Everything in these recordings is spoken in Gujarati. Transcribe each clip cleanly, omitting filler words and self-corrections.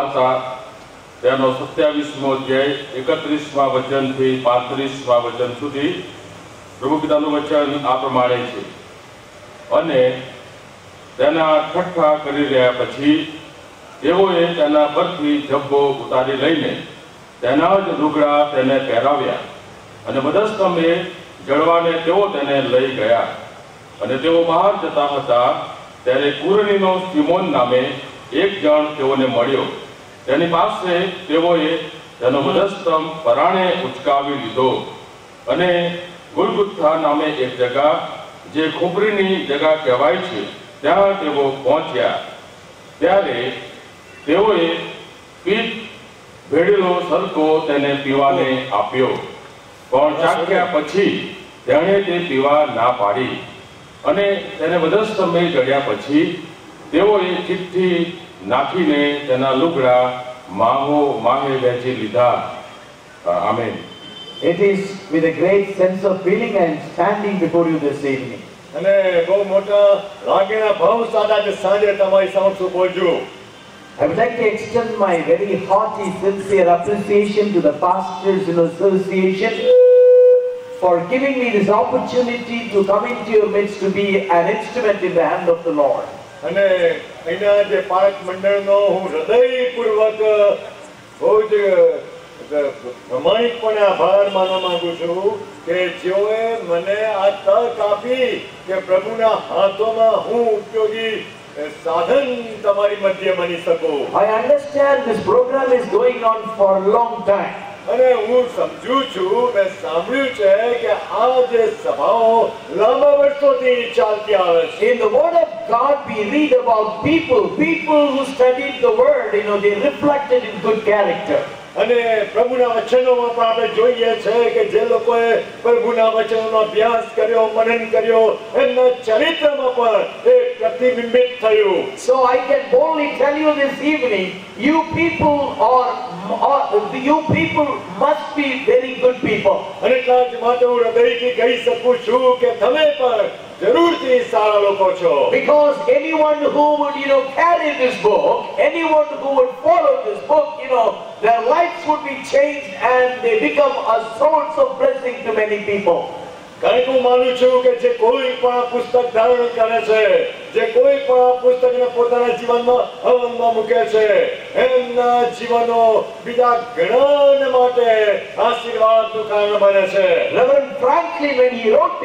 વાર્તા તેનો 27મો અધ્યાય 31મા વચનથી 35મા વચન સુધી પ્રભુ પિતાનું વચન આ પ્રમાણે છે. અને તેના ઠઠ્ઠા કરી રહ્યા પછી તેઓએ તેના પરથી જબ્બો ઉતારી લઈને તેના જ લુગડા તેને પહેરાવ્યા અને મધસ્તંભે જળવાને તેઓ તેને લઈ ગયા. અને તેઓ બહાર જતા હતા ત્યારે કુરનીનો સિમોન નામે એક જણ તેઓને મળ્યો. તેની પાસે તેઓએ તેનો મધસ્તંભ પરાણે ઉચકાવી લીધો અને ગુલગુથા નામે એક જગા જે ખોપરીની જગા કહેવાય છે ત્યાં તેઓ પહોંચ્યા. ત્યારે તેઓએ પીઠ ભેળેલો સરકો તેને પીવાને આપ્યો, પણ ચાખ્યા પછી તેણે તે પીવા ના પાડી. અને તેને મધસ્તંભે જડ્યા પછી તેઓએ ચિઠ્ઠી નાખીને તેના લુગડા માહે વહેંચી લીધા. Amen. It is with a great sense of feeling I am standing before you this evening. અને બહુ મોટા લાગેના ભાવ સાથે આજે સાંજે તમારી સમક્ષ ઉભો છું. I would like to extend my very hearty, sincere appreciation to the Pastors in Association for giving me this opportunity to come into your midst to be an instrument in the hand of the Lord. અને અહીંના જે પાળક મંડળનો હું હૃદયપૂર્વક બહુ જ પ્રમાણિકપણે આભાર માનવા માંગુ છું કે જેઓએ મને આ તક આપી કે પ્રભુના હાથોમાં હું ઉપયોગી સાધન તમારી મધ્ય બની શકું. I understand this program is going on for a long time. અને હું સમજુ છું, મેં સાંભળ્યું છે કે આ જે સભાઓ લાંબા વર્ષોથી ચાલતી આવે છે. In the Word of God we read about people who studied the Word, they reflected in good character. અને પ્રભુના વચનોમાં પણ આપણે જોઈએ છે કે જે લોકોએ પ્રભુના વચનોનો અભ્યાસ કર્યો, મનન કર્યો, એમના ચરિત્રમાં પણ એ પ્રતિબિંબિત થયું. So I can boldly tell you this evening, you people must be very good people. અને એટલા જ માટે હું હૃદયથી કહી શકું છું કે તમે પણ જરૂરથી સારા લોકો છો. Because anyone who would carry this book, anyone who would follow this book, their lives would be changed and they become a source of blessing to many people. કારણ કે હું માનું છું કે જે કોઈ પણ આ પુસ્તક ધારણ કરે છે, જે કોઈ પણ આ પુસ્તકને પોતાના જીવનમાં અમલમાં મૂકે છે, એમના જીવનો બીજા ઘણાને માટે આશીર્વાદનું કારણ બને છે. Reverend Franklin, when he wrote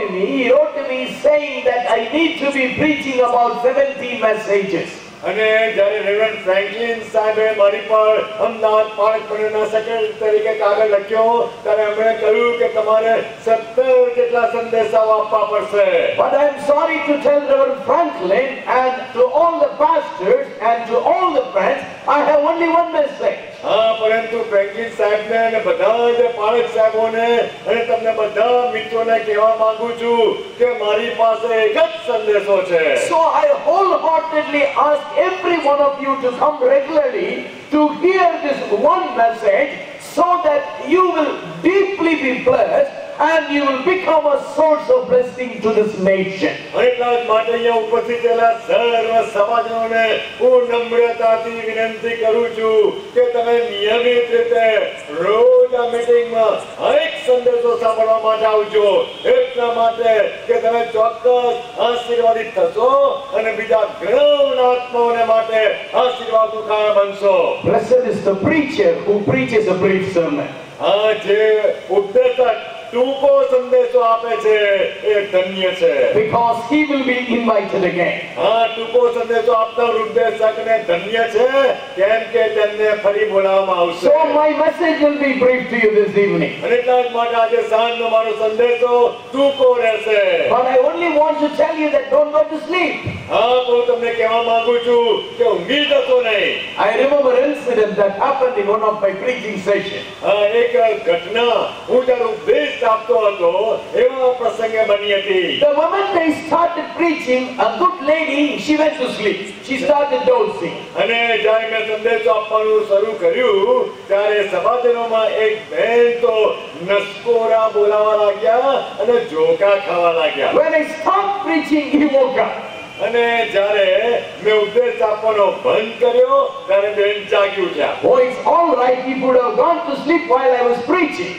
to me saying that I need to be preaching about 70 messages. અને જ્યારે રેવરન્ડ ફ્રેન્કલિન સાહેબે મારી પર અમદાવાદ પાળક મંડળના સેક્રેટરી તરીકે કાગળ લખ્યો ત્યારે એમણે કહ્યું કે તમારે 17 જેટલા સંદેશાઓ આપવા પડશે. But I am sorry to tell Reverend Franklin and to all the pastors and to all the friends, I have only one message. હા, પરંતુ ફ્રેન્કલિન સાહેબને અને બધા જ પાળક સાહેબોને અને તમને બધા મિત્રોને કહેવા માંગુ છું કે મારી પાસે એક જ સંદેશો છે. So I wholeheartedly ask every one of you to come regularly to hear this one message so that you will deeply be blessed and you will become a source of blessing to this nation. એટલા જ માટે અહીંયા ઉપસ્થિત થયેલા સર્વ સમાજોને હું નમ્રતાથી વિનંતી કરું છું કે તમે નિયમિત રીતે રોજ આ મીટિંગમાં એક સંદેશો સાંભળવા માટે આવજો. એટલા માટે કે તમે ચોક્કસ આશીર્વાદિત થશો અને બીજા ઘણા આત્માઓને માટે આશીર્વાદનું કારણ બનશો. Blessed is the preacher who preaches a brief sermon. હા, જે ઉપદેશક ટૂંકો સંદેશો આપે છે એ ધન્ય છે. Because he will be invited again. હા, ટૂંકો સંદેશો આપતા ઉપદેશકને ધન્ય છે કેમ કે તેમને ફરી બોલાવવામાં આવશે. So my message will be brief to you this evening. અને એટલા જ માટે આજે સાંજનો મારો સંદેશો ટૂંકો રહેશે. But I only want to tell you that don't go to sleep. હા, હું તમને કહેવા માંગુ છું કે ઊંઘી જશો નહીં. I remember an incident that happened in one of my preaching sessions. હા, એક ઘટના હું જ્યારે ઉપદેશ આપતો હતો એવા પ્રસંગે બની હતી. The moment I started preaching, a good lady, she went to sleep. She started dozing. અને જ્યારે મેં સંદેશો આપવાનું શરૂ કર્યું ત્યારે સભાજનોમાં એક બહેન તો નસકોરા બોલાવા લાગ્યા અને ઝોકા ખાવા લાગ્યા. When I stopped preaching, he woke up. અને જ્યારે મેં ઉપદેશ આપવાનો બંધ કર્યો ત્યારે બેન જાગી ઉઠ્યા. Oh, it's all right. He would have gone to sleep while I was preaching.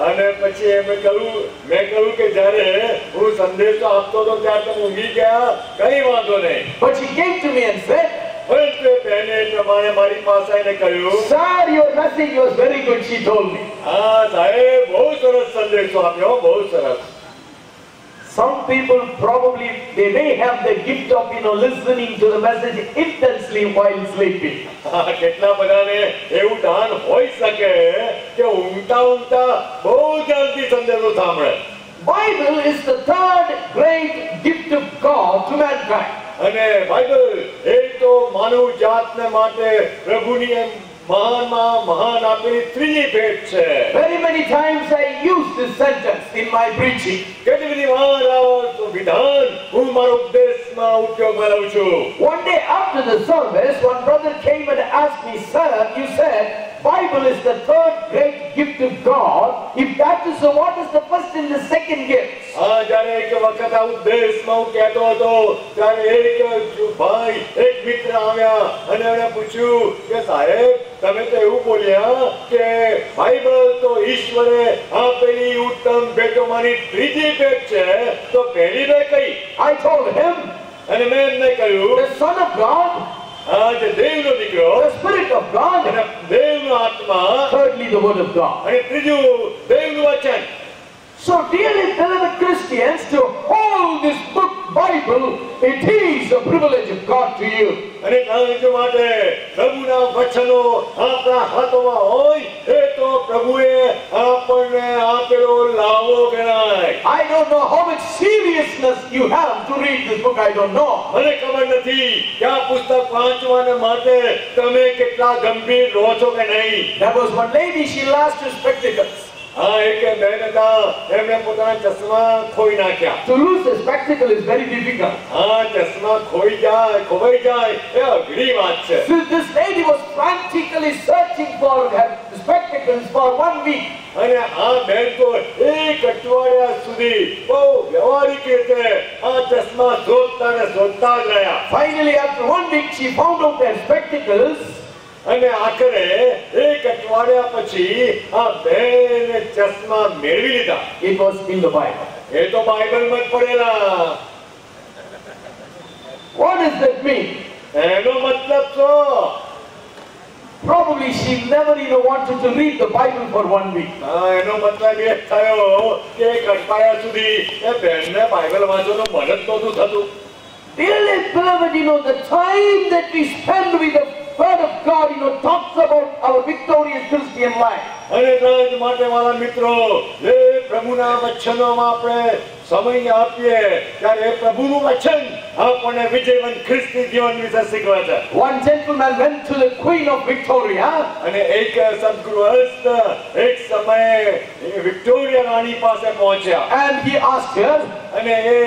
અને પછી મેં કહ્યું કે જ્યારે હું સંદેશો આપતો હતો ત્યારે તમે ઊંઘી ગયા, કઈ વાંધો નહીં. But she came to me and said, પરંતુ બહેને એ પ્રમાણે મારી પાસે આવીને કહ્યું, "Sir, your message was very good," she told me. સાહેબ બહુ સરસ સંદેશો આપ્યો, બહુ સરસ. Some people probably, they may have the gift of, listening to the message intensely while sleeping. કેટલા બધાને એવું દાન હોઈ શકે કે ઊંઘતા ઊંઘતા બહુ ધ્યાનથી સંદેશો સાંભળે. Bible is the third great gift of God to mankind. અને બાઇબલ એ તો માનવ જાતને માટે પ્રભુની મહાન આપેલી ત્રીજી ભેટ છે. Very many times I use this sentence in my preaching. કેટલી બધી વાર આ વિધાન હું મારા ઉપદેશમાં ઉપયોગમાં લઉં છું. One day after the service, one brother came and asked me, "Sir, you said Bible is the third great gift of God. If that is so, what is the first and the second gift?" જ્યારે એક વખત આ ઉપદેશમાં હું કહેતો હતો ત્યારે એક મિત્ર આવ્યા અને એમણે પૂછ્યું કે સાહેબ તમે તો એવું બોલ્યા કે બાઇબલ તો ઈશ્વરે આપેલી ઉત્તમ ભેટોમાંની ત્રીજી ભેટ છે, તો પહેલી ભેટ કઈ? I told him, અને મેં એમને કહ્યું, the Son of God, જે દેવનો દીકરો, the Spirit of God, અને દેવનો આત્મા, thirdly the Word of God. અને ત્રીજું દેવનું વચન. So dearly beloved Christians, to hold this book Bible, it is a privilege of God to you. અને કારણ માટે પ્રભુના વચનો આપણા હાથોમાં હોય એ તો પ્રભુએ આપણને આપેલો લાવો ગણાય. I don't know how much seriousness you have to read this book. I don't know. મને ખબર નથી કે આ પુસ્તક વાંચવાને માટે તમે કેટલા ગંભીર રહો છો કે નહીં. There was one lady, she lost her spectacles. એક બહેન હતા, એમણે પોતાના ચશ્મા ખોઈ નાખ્યા. To lose a spectacle is very difficult. ચશ્મા ખોવાઈ જાય એ અઘરી વાત છે. So this lady was frantically searching for her spectacles for 1 week. અને આ બહેન તો એક અઠવાડિયા સુધી બહુ વ્યવહારિક રીતે આ ચશ્મા શોધતા જ રહ્યા. Finally, after 1 week, she found out her spectacles. અને આખરે એક અઠવાડિયા પછી આ બેને ચશ્મા મેળવી લીધા. It was in the Bible. એ તો બાઇબલમાં જ પડેલા. What does that mean? એનો મતલબ તો Probably she never wanted to read the Bible for 1 week. એનો મતલબ એ થયો કે એક અઠવાડિયા સુધી એ બેનને બાઇબલ વાંચવાનું મન જ નહોતું થતું. Dearly beloved, the time that we spend with the Word of God, talks about our victorious Christian life. અને એટલા જ માટે મારા મિત્રો, એ પ્રભુના વચનોમાં આપણે સમય આપીએ ત્યારે પ્રભુનું વચન આપણને વિજયવંત ખ્રિસ્તી જીવન વિશે શીખવે છે. One gentleman went to the Queen of Victoria. અને એક સદગૃહસ્થ એક સમયે વિક્ટોરિયા રાણી પાસે પહોંચ્યા. And he asked her, અને એ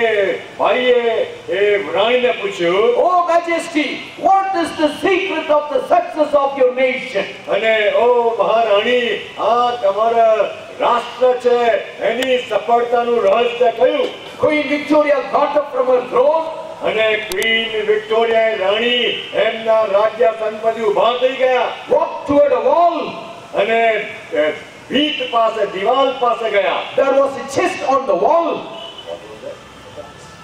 ભાઈએ એ રાણીને પૂછ્યું, "Oh Majesty, what is the secret of the success of your nation?" અને ઓ મહારાણી, આ તમારા રાષ્ટ્ર છે એની સફળતાનું રહસ્ય કયું? Queen Victoria got up from her throne. અને ક્વીન વિક્ટોરિયા રાણી એમના રાજ્યાસન પરથી ઊભા થઈ ગયા. Walked toward a wall. અને ભીત પાસે, દિવાલ પાસે ગયા. There was a chest on the wall.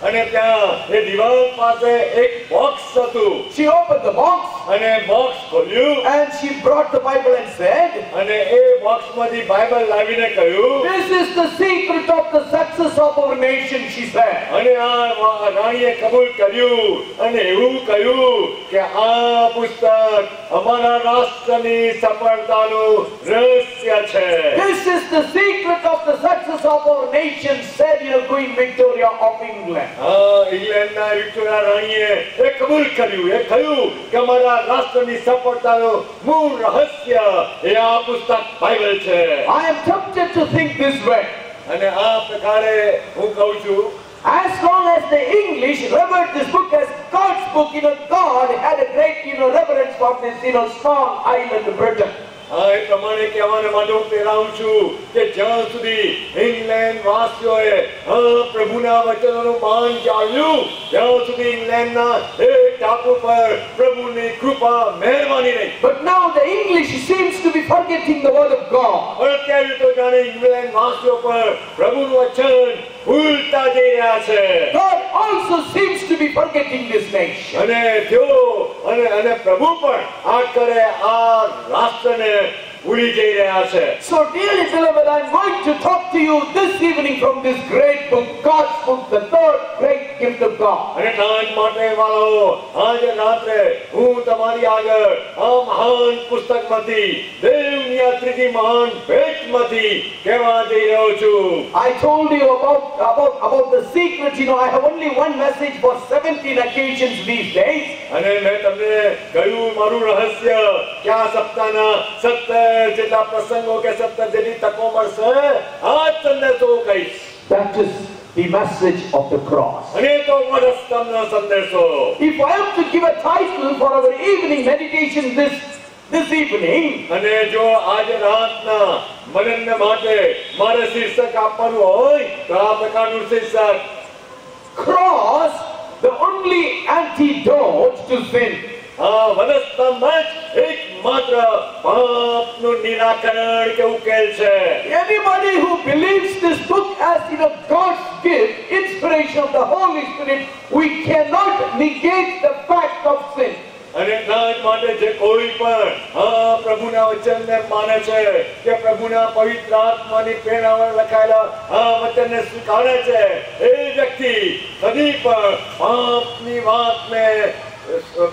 અને ત્યાં એ દિવાલ પાસે એક બોક્સ હતું. She opened the box અને બોક્સ ખોલ્યું and she brought the Bible and said, અને એ બોક્સમાંથી બાઇબલ લાવીને કહ્યું, "This is the secret of the success of our nation," she said. અને આ રાણીએ કબૂલ કર્યું અને એવું કહ્યું કે આ પુસ્તક અમારા રાષ્ટ્રની સફળતાનું રહસ્ય છે. "This is the secret of the success of our nation," said Queen Victoria of England. ઇંગ્લેન્ડના વિક્ટોરિયા રાણીએ એ કબૂલ કર્યું, એ કહ્યું કે અમારા રાષ્ટ્રની સફળતાનું મૂળ રહસ્ય એ આ પુસ્તક બાઇબલ છે. I am tempted to think this way. અને આ પ્રકારે હું કહું છું, as long as the English revered this book as God's book, God had a great, reverence for this, small island Britain. આ એ પ્રમાણે કહેવાને માટે હું પ્રેરાઉં છું કે જ્યાં સુધી ઇંગ્લેન્ડ વાસીઓએ પ્રભુના વચનોનું માન જાળવ્યું ત્યાં સુધી ઇંગ્લેન્ડના એ ટાપુ પર પ્રભુની કૃપા મહેરબાની રહી. But now the English seems to be forgetting the word of God. અત્યારે તો જાણે ઇંગ્લેન્ડ વાસીઓ પર પ્રભુનું વચન ભૂલતા જઈ રહ્યા છે. God also seems to be forgetting this nation. અને તેઓ અને પ્રભુ પણ આખરે આ રાષ્ટ્રને ભૂલી જઈ રહ્યા છે. So dearly beloved, I'm going to talk to you this evening from this great book, God's book, the third great gift of God. અને સાંજ માટે વાળો આજે રાત્રે હું તમારી આગળ આ મહાન પુસ્તકમાંથી દેવની આ ત્રીજી મહાન ભેટમાંથી કહેવા જઈ રહ્યો છું. I told you about the secret. I have only one message for 17 occasions these days. અને મેં તમને કહ્યું મારું રહસ્ય કે આ સપ્તાહના 17 જેટલા પ્રસંગો કે 17 જેટલી તકો મળશે આ સંદેશો કહીશ. That is the message of the cross. અને તો વરસ્તમનો સંદેશો. If I have to give a title for our evening meditation this evening, અને જો આજ રાતના મનન માટે મારે શીર્ષક આપવાનું હોય તો આ પ્રકારનું શીર્ષક cross, the only antidote to sin. વરસ્તમ જ એકમાત્ર પાપનું નિરાકરણ કે ઉકેલ છે. Anybody who believes this book as God's gift, inspiration of the Holy Spirit, we cannot negate the fact of sin. અને એટલા માટે જે કોઈ પણ પ્રભુના વચનને માને છે કે પ્રભુના પવિત્ર આત્માની પ્રેરણા લખાયેલા વચનને સ્વીકારે છે એ વ્યક્તિ કદી પણ પાપની વાતને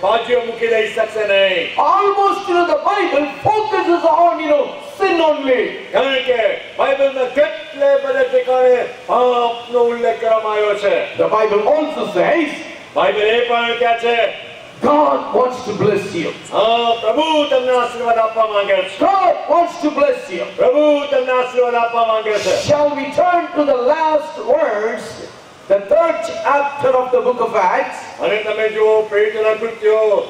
બાજુએ મૂકી દઈ શકશે નહીં. Almost the Bible focuses on sin only. કારણ કે બાઇબલમાં કેટલે બધા ઠેકાણે પાપનો ઉલ્લેખ કરવામાં આવ્યો છે. The Bible also says Bible એ પણ કહે છે God wants to bless you. પ્રભુ તમને આશીર્વાદ આપવા માંગે છે. God wants to bless you. પ્રભુ તમને આશીર્વાદ આપવા માંગે છે. Shall we turn to the last verse, the third chapter of the book of Acts? અને તમે જુઓ પ્રેરિતોના કૃત્યો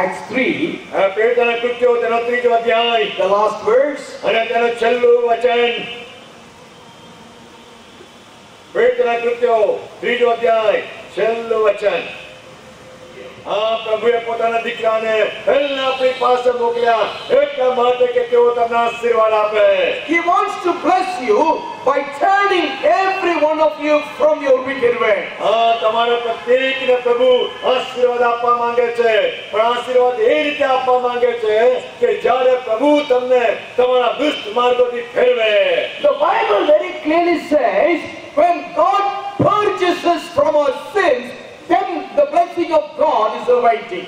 Acts 3, પ્રેરિતોના કૃત્યો તેનો 3જો અધ્યાય the last verse. અને તેનું છેલ્લું વચન. પ્રેરિતોના કૃત્યો 3જો અધ્યાય છેલ્લું વચન. પ્રભુએ પોતાના દીકરાને પહેલા આપણી પાસે મોકલ્યા એટલા માટે કે તેઓ તમને આશીર્વાદ આપે. He wants to bless you by turning every one of you from your wicked way. તમારા પ્રત્યેકને પ્રભુ આશીર્વાદ આપવા માંગે છે. પણ આશીર્વાદ એ રીતે આપવા માંગે છે કે જ્યારે પ્રભુ તમને તમારા દુષ્ટ માર્ગોથી ફેરવે. The Bible very clearly says when God purges us from our sins, then the blessing of God is awaiting.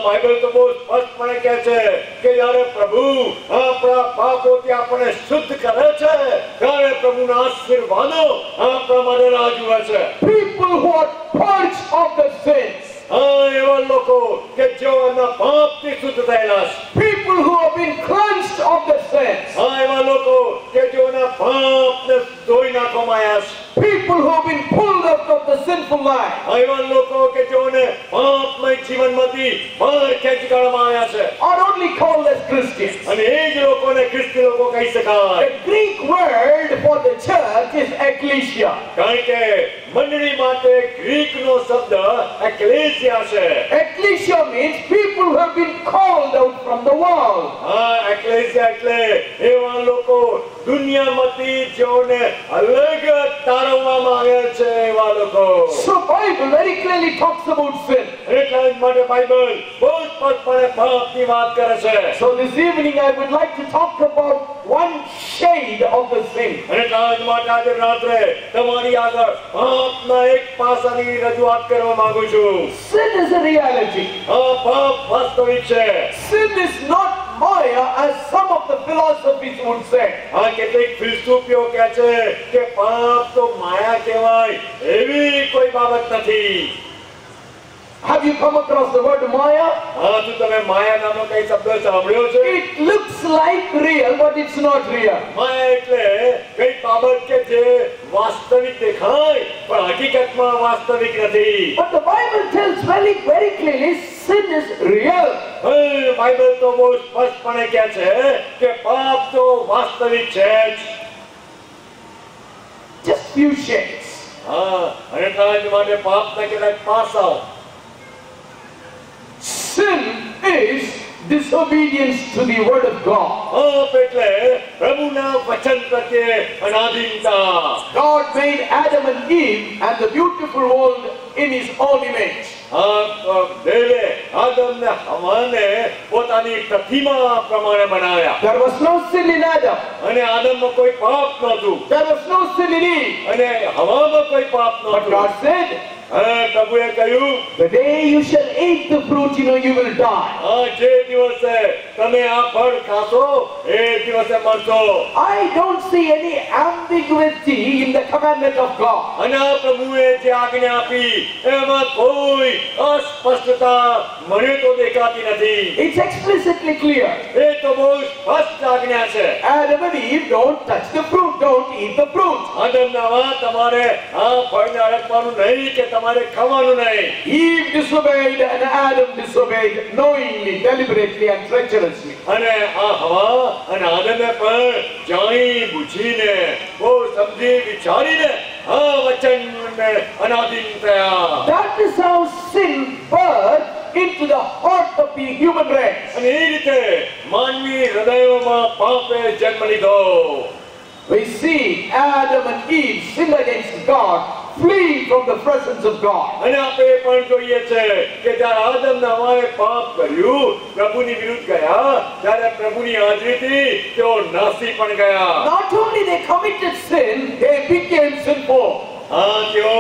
Bible તો બહુ સ્પષ્ટપણે કહે છે કે જ્યારે પ્રભુ આપણા પાપોથી આપણને શુદ્ધ કરે છે ત્યારે પ્રભુના આશીર્વાદો આપણા માટે રાહ જુએ છે. People who are purged of the sins. એવા લોકો કે જેઓ એમના પાપથી શુદ્ધ થયેલા છે. People who have been cleansed of the sins. એવા લોકો કે જેઓના પાપને ધોઈ નાખવામાં આવ્યા છે. People who have been pulled out of the sinful life. એવા લોકો કે જેઓને પાપમય જીવનમાંથી બહાર ખેંચી કાઢવામાં આવ્યા છે. Are only called as Christians. અને એ જ લોકોને ખ્રિસ્તી લોકો કહી શકાય. The Greek word for the church is ecclesia. કારણ કે મંડળી માટે ગ્રીકનો શબ્દ એક્લેસિયા છે. Ecclesia means people who have been called out from the world. એક્લેસિયા એટલે એવા લોકો દુનિયામાંથી જેઓને અલગ તારવવામાં આવ્યા છે એવા લોકો. So Bible very clearly talks about sin. એટલા જ માટે બાઇબલ બહુ સ્પષ્ટપણે પાપની વાત કરે છે. So this evening I would like to talk about one shade of the sin. એટલા જ માટે આજે રાત્રે તમારી આગળ પાપના એક પાસાની રજૂઆત કરવા માંગુ છું. Sin is a reality. પાપ વાસ્તવિક છે. Sin is not Maya as some of the philosophies would say. કેટલીક ફિલસૂફીઓ કહે છે કે પાપ તો માયા કહેવાય એવી કોઈ બાબત નથી. Have you come across the word Maya? હા, શું તમે માયા નામનો કઈ શબ્દ સાંભળ્યો છે? It looks like real, but it's not real. માયા એટલે કઈ બાબત કે જે વાસ્તવિક દેખાય પણ હકીકતમાં વાસ્તવિક નથી. But the Bible tells very, very clearly, sin is real. Bible તો બહુ સ્પષ્ટપણે કહે છે કે પાપ તો વાસ્તવિક છે જ. Just few shades. હા, અને એટલા જ માટે પાપના કેટલાક પાસાઓ. Sin is disobedience to the word of God. પાપ એટલે પ્રભુના વચન પ્રત્યે અનાધીનતા. God made Adam and Eve and the beautiful world in his own image. દેવે આદમ ને હવાને પોતાની પ્રતિમા પ્રમાણે બનાવ્યા. There was no sin in Adam. અને આદમમાં કોઈ પાપ નહોતું. There was no sin in Eve. અને હવામાં કોઈ પાપ But નહોતું. God said, પ્રભુએ કહ્યું, the day you shall eat the fruit, you will die. જે દિવસે તમે આ ફળ ખાશો એ દિવસે મરશો. I don't see any ambiguity in the commandment of God. અને આ પ્રભુએ જે આજ્ઞા આપી એમાં કોઈ અસ્પષ્ટતા મને તો દેખાતી નથી. It's explicitly clear. એ તો બહુ સ્પષ્ટ આજ્ઞા છે. Adam and Eve, don't touch the fruit, don't eat the fruit. આદમના વા તમારે આ ફળને અડકવાનું નહીં કે તમારે ખાવાનું નહીં. Eve disobeyed and Adam disobeyed knowingly, deliberately and treacherously. અને આ હવા અને આદમે પણ જાણી બુજીને બહુ સમજી વિચારીને આ વચનને અનાધીન થયા. That is how sin birthed into the heart of the human race. અને એ રીતે માનવી હૃદયોમાં પાપે જન્મ લીધો. We see Adam and Eve sin against God, flee from the presence of God. અને આપણે એ પણ જોઈએ છે કે જ્યારે આદમ ને હવાએ પાપ કર્યું, પ્રભુની વિરુદ્ધ ગયા, ત્યારે પ્રભુની હાજરીથી તેઓ નાસી પણ ગયા. Not only they committed sin, they became sinful. હા, તેઓ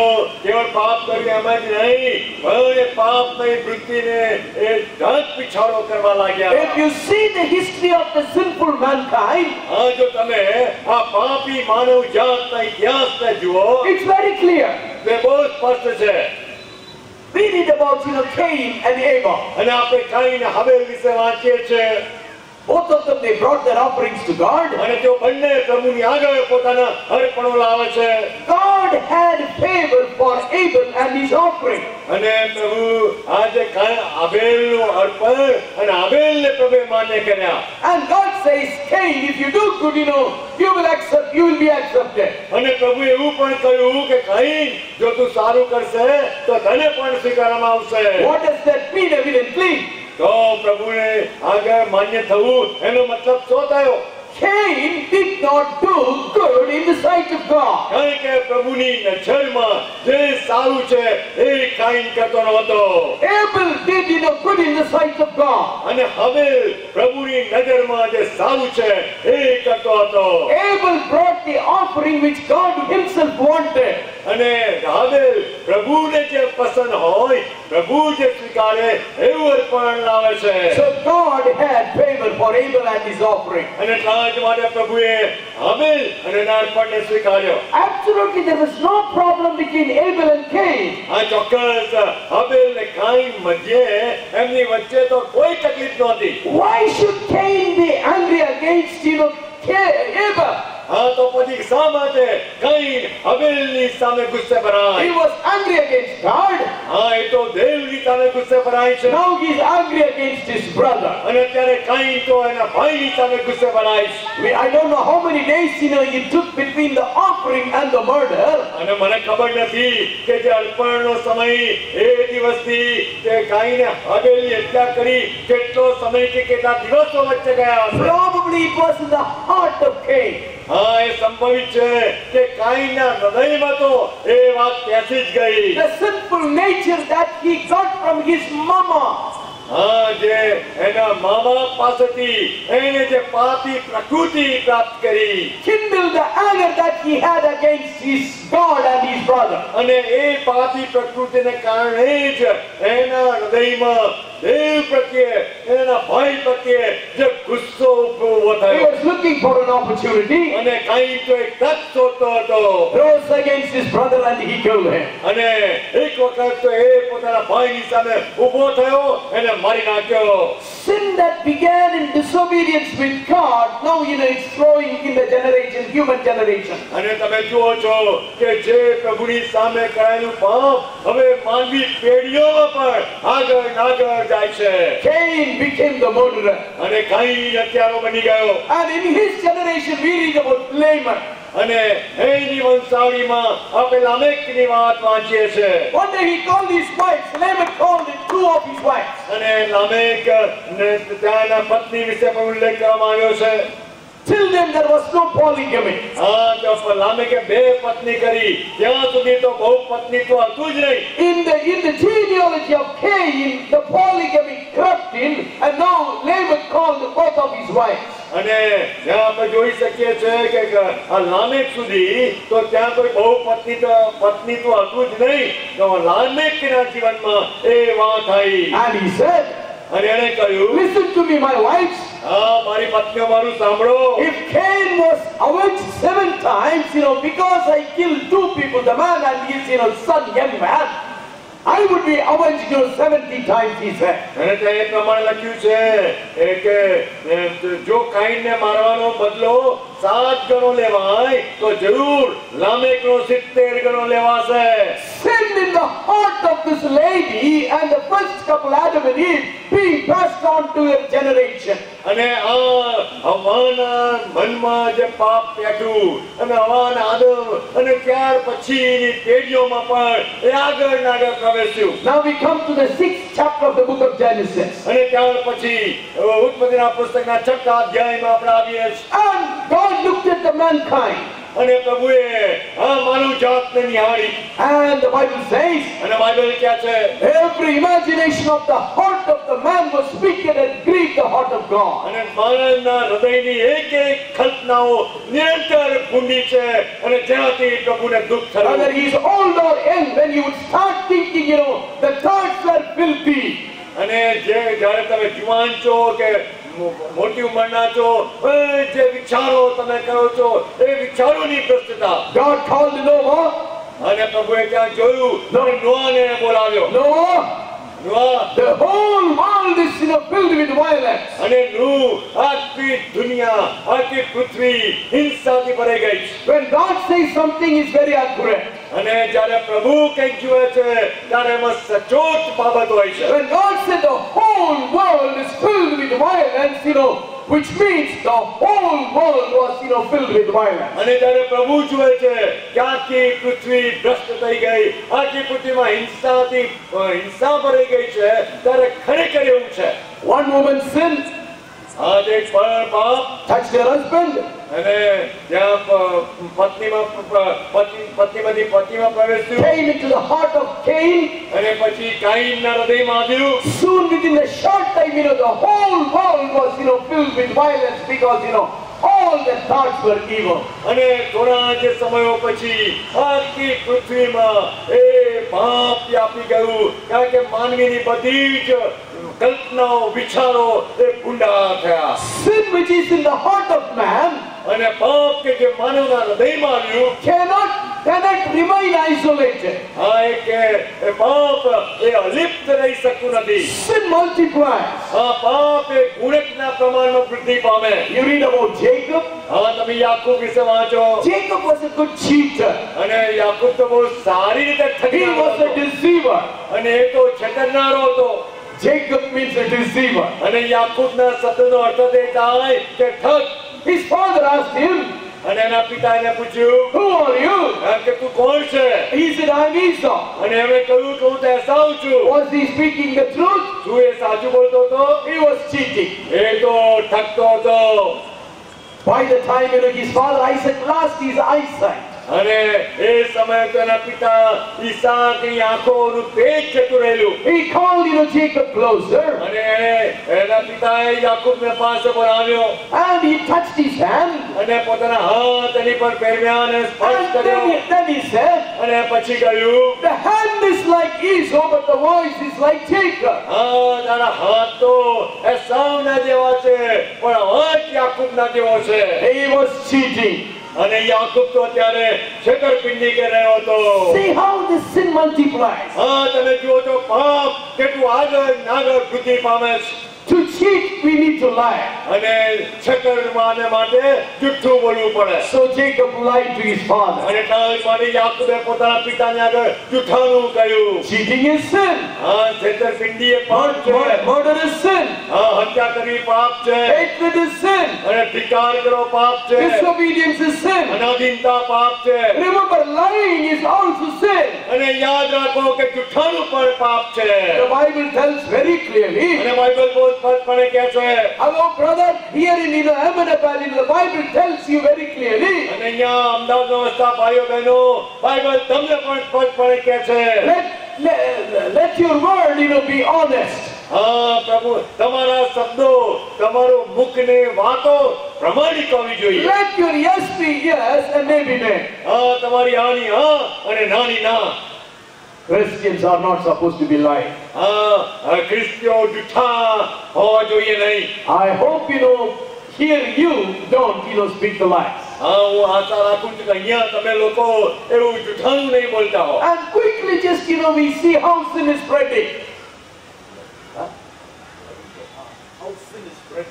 કેવળ પાપ કર્યું એમ જ નહીં, પણ એ પાપની વૃત્તિને એ ઢાંક પીછાડો કરવા લાગ્યા. If you see the history of the sinful mankind, હા, જો તમે આ પાપી માનવ જાતના ઇતિહાસને જુઓ, it's very clear. તે બહુ સ્પષ્ટ છે. We read about, Cain and Abel. અને આપણે કાઈન હાબેલ વિશે વાંચીએ છીએ. Both of them, they brought their offerings to God. અને તેઓ બંને પ્રભુની આગળ પોતાના અર્પણો લાવે છે. God had favor for Abel and his offering. અને પ્રભુ આજે આબેલનું અર્પણ અને આબેલને પ્રભુએ માન્ય કર્યા. And God says, Cain, if you do good, you will be accepted. અને પ્રભુએ એવું પણ કહ્યું કે કાઈન, જો તું સારું કરશે તો તને પણ સ્વીકારવામાં આવશે. What does that mean evidently? તો પ્રભુને આગળ માન્ય થવું એનો મતલબ શું થયો? Cain did not do good in the sight of God. કારણ કે પ્રભુની નજરમાં જે સારું છે એ કાઈન કરતો નહોતો. Abel did good in the sight of God. અને હાબેલ પ્રભુની નજરમાં જે સારું છે એ કરતો હતો. Abel brought the offering which God himself wanted. અને હાબેલ પ્રભુને જે પસંદ હોય, પ્રભુ જે સ્વીકારે એવું અર્પણ લાવે છે. So God had favor for Abel and his offering. અને એટલા જ માટે પ્રભુએ હાબેલ અને એના અર્પણને સ્વીકાર્યો. Absolutely, there was no problem between Abel and Cain. આ ચોક્કસ હાબેલ ને કાઈન મધ્યે એમની વચ્ચે તો કોઈ તકલીફ નહોતી. Why should Cain be angry against Abel? હા, તો પછી શા માટે કાઈન હાબેલની સામે ગુસ્સે ભરાય? He was angry against God. હા, એ તો દેવની સામે ગુસ્સે ભરાય છે. Now he is angry against his brother. અને અત્યારે કાઈન તો એના ભાઈની સામે ગુસ્સે ભરાય છે. I don't know how many days it took between the offering and the murder. અને મને ખબર નથી કે જે અર્પણનો સમય એ દિવસથી તે કાઈને હાબેલની હત્યા કરી કેટલો સમય કે કેટલા દિવસો વચ્ચે ગયા હશે. Probably it was in the heart of Cain. હા, એ સંભવિત છે કે કાઈનના હૃદયમાં તો એ વાત બેસી જ ગઈ. The sinful nature that he got from his mama. હા, જે એના મા-બાપ પાસેથી એને જે પાપી પ્રકૃતિ પ્રાપ્ત કરી, kindled the anger that he had against his God and his brother. અને એ પાપી પ્રકૃતિને કારણે જ એના હૃદયમાં દેવ પ્રત્યે એના ભાઈ પ્રત્યે જે ગુસ્સો ઉભો He થયો was looking for an opportunity, અને કાઈન તો એક તક શોધતો હતો rose against his brother and he killed him. અને એક વખત તો એ પોતાના ભાઈની સામે ઊભો થયો એને મારી નાખ્યો. Sin that began in disobedience with God, now it's flowing in the generation, human generation. અને તમે જુઓ છો કે જે પ્રભુની સામે કરાયેલું પાપ હવે માનવી પેઢીઓમાં પણ આગળ ને આગળ જાય છે. Cain became the murderer. અને કાઈન હત્યારો બની ગયો. And in his generation we read about Lamech. અને એની વંશાવળીમાં આપણે લામેકની વાત વાંચીએ છે. One day he called his wives. Lamech called two of his wives. અને લામેક ને ત્યાંના પત્ની વિશે પણ ઉલ્લેખ કરવામાં આવ્યો છે. Till then there was no polygamy. હા, તો લામેકે બે પત્ની કરી ત્યાં સુધી તો બહુ પત્ની તો હતું જ નહીં. In the genealogy of Cain, the polygamy crept in, and now Lamech called both of his wives. અને ત્યાં આપણે જોઈ શકીએ છે કે આ લામેક સુધી તો ત્યાં કોઈ બહુ પત્ની તો હતું જ નહીં. તો લામેકના જીવનમાં એ વાત આવી. And he said, અને એણે કહ્યું, listen to me, my wives. હા, મારી પત્નીઓ મારું સાંભળો. If Cain was avenged 7 times, because I killed 2 people, the man and his, son, young man, I would be avenged, 70 times, he said. અને ત્યાં એ પ્રમાણે લખ્યું છે કે જો કાઈનને મારવાનો બદલો 7 ગણો લેવાય તો જરૂર લામેકનો 70 ગણો લેવાશે. Sin in the heart of this lady and the first couple, Adam and Eve, being passed on to their generation. અને આ હવાના મનમાં જે પાપ પેટ્યું અને હવાના આદમ અને ત્યાર પછીની પેઢીઓમાં પણ એ આગળ ને આગળ પ્રવેશ્યું. Now we come to the 6th chapter of the book of Genesis. અને ત્યાર પછી ઉત્પત્તિના પુસ્તકના 6થા અધ્યાયમાં આપણે આવીએ છીએ. And God looked at the mankind. અને પ્રભુએ આ માનવ જાતને નિહાળી. And the Bible says, અને બાઇબલ કહે છે every imagination of the heart of the man was wicked and grieved the heart of God. અને માનવના હૃદયની એક એક કલ્પનાઓ નિરંતર ભૂંડી છે અને જેનાથી પ્રભુને દુઃખ Whether થયું. he is old or young, when you would start thinking, the thoughts were filthy. અને જ્યારે તમે જુવાન છો કે મોટી ઉંમરના છો, જે વિચારો તમે કરો છો એ વિચારોની ભ્રષ્ટતા. God called Noah. અને પ્રભુએ ત્યાં જોયું અને નોઆને બોલાવ્યો. Noah, નોઆ, the whole world is filled with violence. અને નૂ આખી દુનિયા આખી પૃથ્વી હિંસાથી ભરાઈ ગઈ છે. When God says something is very accurate. અને જ્યારે પ્રભુ કંઈક જુએ છે ત્યારે એમાં સચોટ બાબત હોય છે. When God said the whole world is filled with violence, which means the whole world was, filled with violence. અને જ્યારે પ્રભુ જુએ છે કે આખી પૃથ્વી ભ્રષ્ટ થઈ ગઈ, આખી પૃથ્વીમાં હિંસા ભરાઈ ગઈ છે, ત્યારે ખરેખર એવું છે. One woman sinned, આજ એક પાપ touched her husband. અને ત્યાં પત્નીમાંથી પતિમાં પ્રવેશ્યું Came into the heart of Cain. અને પછી કાઈનના હૃદયમાં આવ્યું. Soon within a short time, the whole world was, filled with violence because, all the thoughts were evil. અને થોડા જે સમયો પછી આખી પૃથ્વીમાં એ પાપ વ્યાપી ગયું, કારણ કે માનવીની બધી જ કલ્પનાઓ વિચારો એ ભૂંડા થયા. Sin which is in the heart of man અને પાપ કે જે માનવના હૃદયમાં આવ્યું cannot remain isolated. હા, એ પાપ એ અલિપ્ત રહી શકતું નથી. Sin multiplies. હા, પાપ એ ગુણકના પ્રમાણમાં વૃદ્ધિ પામે. You read about Jacob. હા, તમે યાકૂબ વિશે વાંચો. Jacob was a good cheater. અને યાકૂબ તો બહુ સારી રીતે He ઠગનારો was a હતો. deceiver. અને એ તો છેતરનારો હતો. Jacob means a deceiver. અને યાકૂબના શબ્દનો અર્થ એ થાય કે ઠગ. His father asked him, અને એના પિતા એને પૂછ્યું who are you? કે તું કોણ છે? He said, I'm Esau. અને એમણે કહ્યું કે હું તો એસાવ છું. Was he speaking the truth? શું એ સાચું બોલતો હતો? He was cheating. એ તો ઠગતો હતો. By the time his father Isaac lost his eyesight, અને એ સમયે તેના પિતા ઈસાકની આંખોનું તેજ જતું રહેલું. He called, Jacob closer, અને એના પિતાએ યાકૂબને પાસે બોલાવ્યો and he touched his hand. અને પોતાના હાથ એની પર ફેરવ્યા અને સ્પર્શ And કર્યો then he said, અને પછી કહ્યું, the hand is like Esau, but the voice is like Jacob. હા તારા હાથ તો એસાવના જેવા છે પણ અવાજ યાકૂબના જેવો છે. He was cheating. અને યાકૂબ તો અત્યારે છેતરપિંડી કરી રહ્યો હતો. See how this sin multiplies. હા તમે જુઓ તો પાપ કેટલું આગળ ને આગળ વૃદ્ધિ પામે છે. To cheat, we need to lie. અને છેતરવાને માટે જુઠ્ઠું બોલવું પડે. So Jacob lied to his father. અને એટલા માટે યાકૂબે પોતાના પિતાને આગળ જુઠ્ઠાણું કહ્યું. Cheating is sin. હા છેતરપિંડી એ પાપ છે. Murder is sin. હા હત્યા કરવી પાપ છે. Hatred is sin. અને ધિક્કાર કરવો પાપ છે. Disobedience is sin. અનાધીનતા પાપ છે. Remember, lying is also sin. અને યાદ રાખો કે જુઠ્ઠાણું પણ પાપ છે. The Bible tells very clearly. અને બાઇબલ બહુ સ્પષ્ટપણે કહે છે. Hello, brother. Here in Ahmedabad, the Bible tells you very clearly. અને અહીંયા અમદાવાદમાં વસતા ભાઈઓ બહેનો બાઇબલ તમને પણ સ્પષ્ટપણે કહે છે. Let your word, be honest. હા પ્રભુ તમારા શબ્દો તમારું મુખની વાતો પ્રમાણિક હોવી જોઈએ. Let your yes be yes and nay be nay. હા તમારી હાની હા અને નાની ના. Christians are not supposed to be lying. હા ખ્રિસ્તીઓ જૂઠા હોવા જોઈએ નહીં. I hope here you don't speak the lies. હા હું આશા રાખું છું કે અહીંયા તમે લોકો એવું જૂઠાણું નહીં બોલતા હો. And quickly just we see how sin is spreading.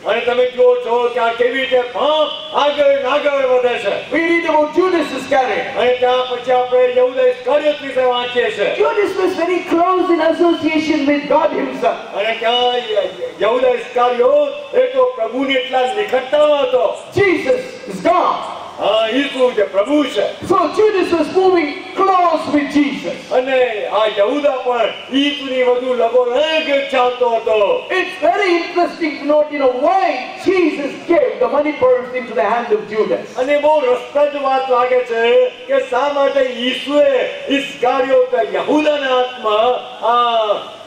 અને તમે જુઓ છો કે આ કેવી રીતે પાપ આગળ ને આગળ વધે છે. We read about Judas Iscariot. અને ત્યાં પછી આપણે યહૂદા ઇસ્કારિયોત વિશે વાંચીએ છીએ. Judas was very close in association with God himself. અને ત્યાં યહૂદા ઇસ્કારિયોત એ તો પ્રભુની એટલા નિકટતા હતો. Jesus is God. હા ઈસુ જે પ્રભુ છે. So Judas was moving close with Jesus. અને આ યહૂદા પણ ઈસુની વધુ લગોલગ ચાલતો હતો. It's very interesting to note, why Jesus gave the money purse into the hand of Judas. અને બહુ રસપ્રદ વાત લાગે છે કે શા માટે ઈસુએ ઇસ્કારિયોત યહૂદાના હાથમાં આ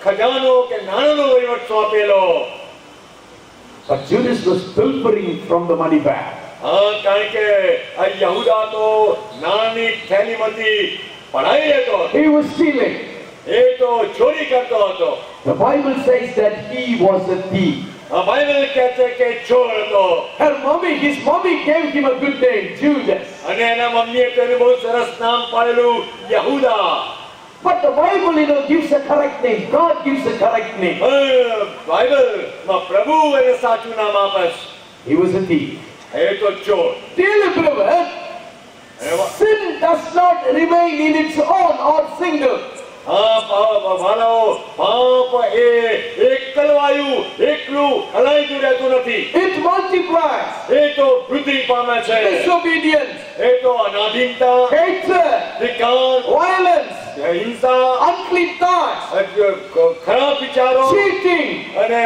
ખજાનો કે નાણાનો વહીવટ સોંપેલો. But Judas was pilfering from the money bag. હા કારણ કે આ યહૂદા તો નાની થેલીમાંથી પડાવી લેતો હતો. He was stealing. એ તો ચોરી કરતો હતો. The Bible says that he was a thief. Bible કહે છે કે ચોર હતો. His mommy gave him a good name, Judas. અને એના મમ્મીએ તેને બહુ સરસ નામ પાડેલું યહૂદા. But the Bible, gives a correct name. God gives a correct name. બાઇબલમાં પ્રભુ એને સાચું નામ આપે છે. He was a thief. એ તો ચોર. Dearly beloved, sin does not remain in its own or single. હા માનવ પાપ એ એકલવાયું એકલું હલાઈતું રહેતું નથી. It multiplies. એ તો વૃદ્ધિ પામે છે. Disobedience, એ તો અનાધીનતા, hatred, ધિક્કાર, violence, હિંસા, unclean thoughts, ખરાબ વિચારો cheating, અને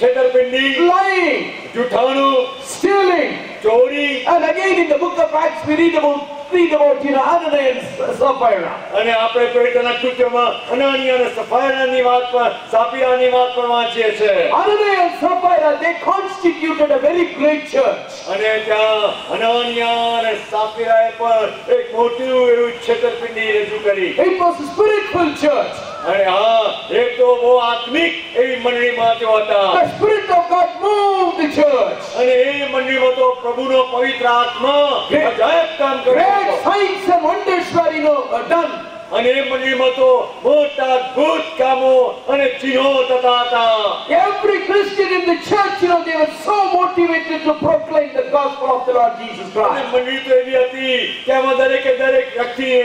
છેતરપિંડી, lying, જૂઠાણું, stealing. ચોરી. And again in the book of Acts we read about Ananias and Sapphira. અને આપણે પેટના કૃત્યમાં અનાનિયા અને સફાયરાની વાત પર સાપીરાની વાત પર વાંચીએ છીએ. Ananias and Sapphira, they constituted a very great church. અને ત્યાં અનાનિયા અને સાપીરાએ પણ એક મોટી એવું છેતરપિંડી રજૂ કરી. It was a spiritual church. અને હા એક તો બહુ આત્મિક એવી મંડળીમાં તેઓ હતા. The Spirit of God moved the church. અને એ મંડળીમાં તો પ્રભુનો પવિત્ર આત્મા અજાયબ કામ કરે. Great signs and wonders were done. અને એ મંડળીમાં તો મોટા અદ્ભુત કામો અને ચિહ્નો થતા હતા. Every Christian in the church, they were so motivated to proclaim the gospel of the Lord Jesus અને Christ. મંડળી તો એવી હતી કે આમાં દરેકે દરેક વ્યક્તિએ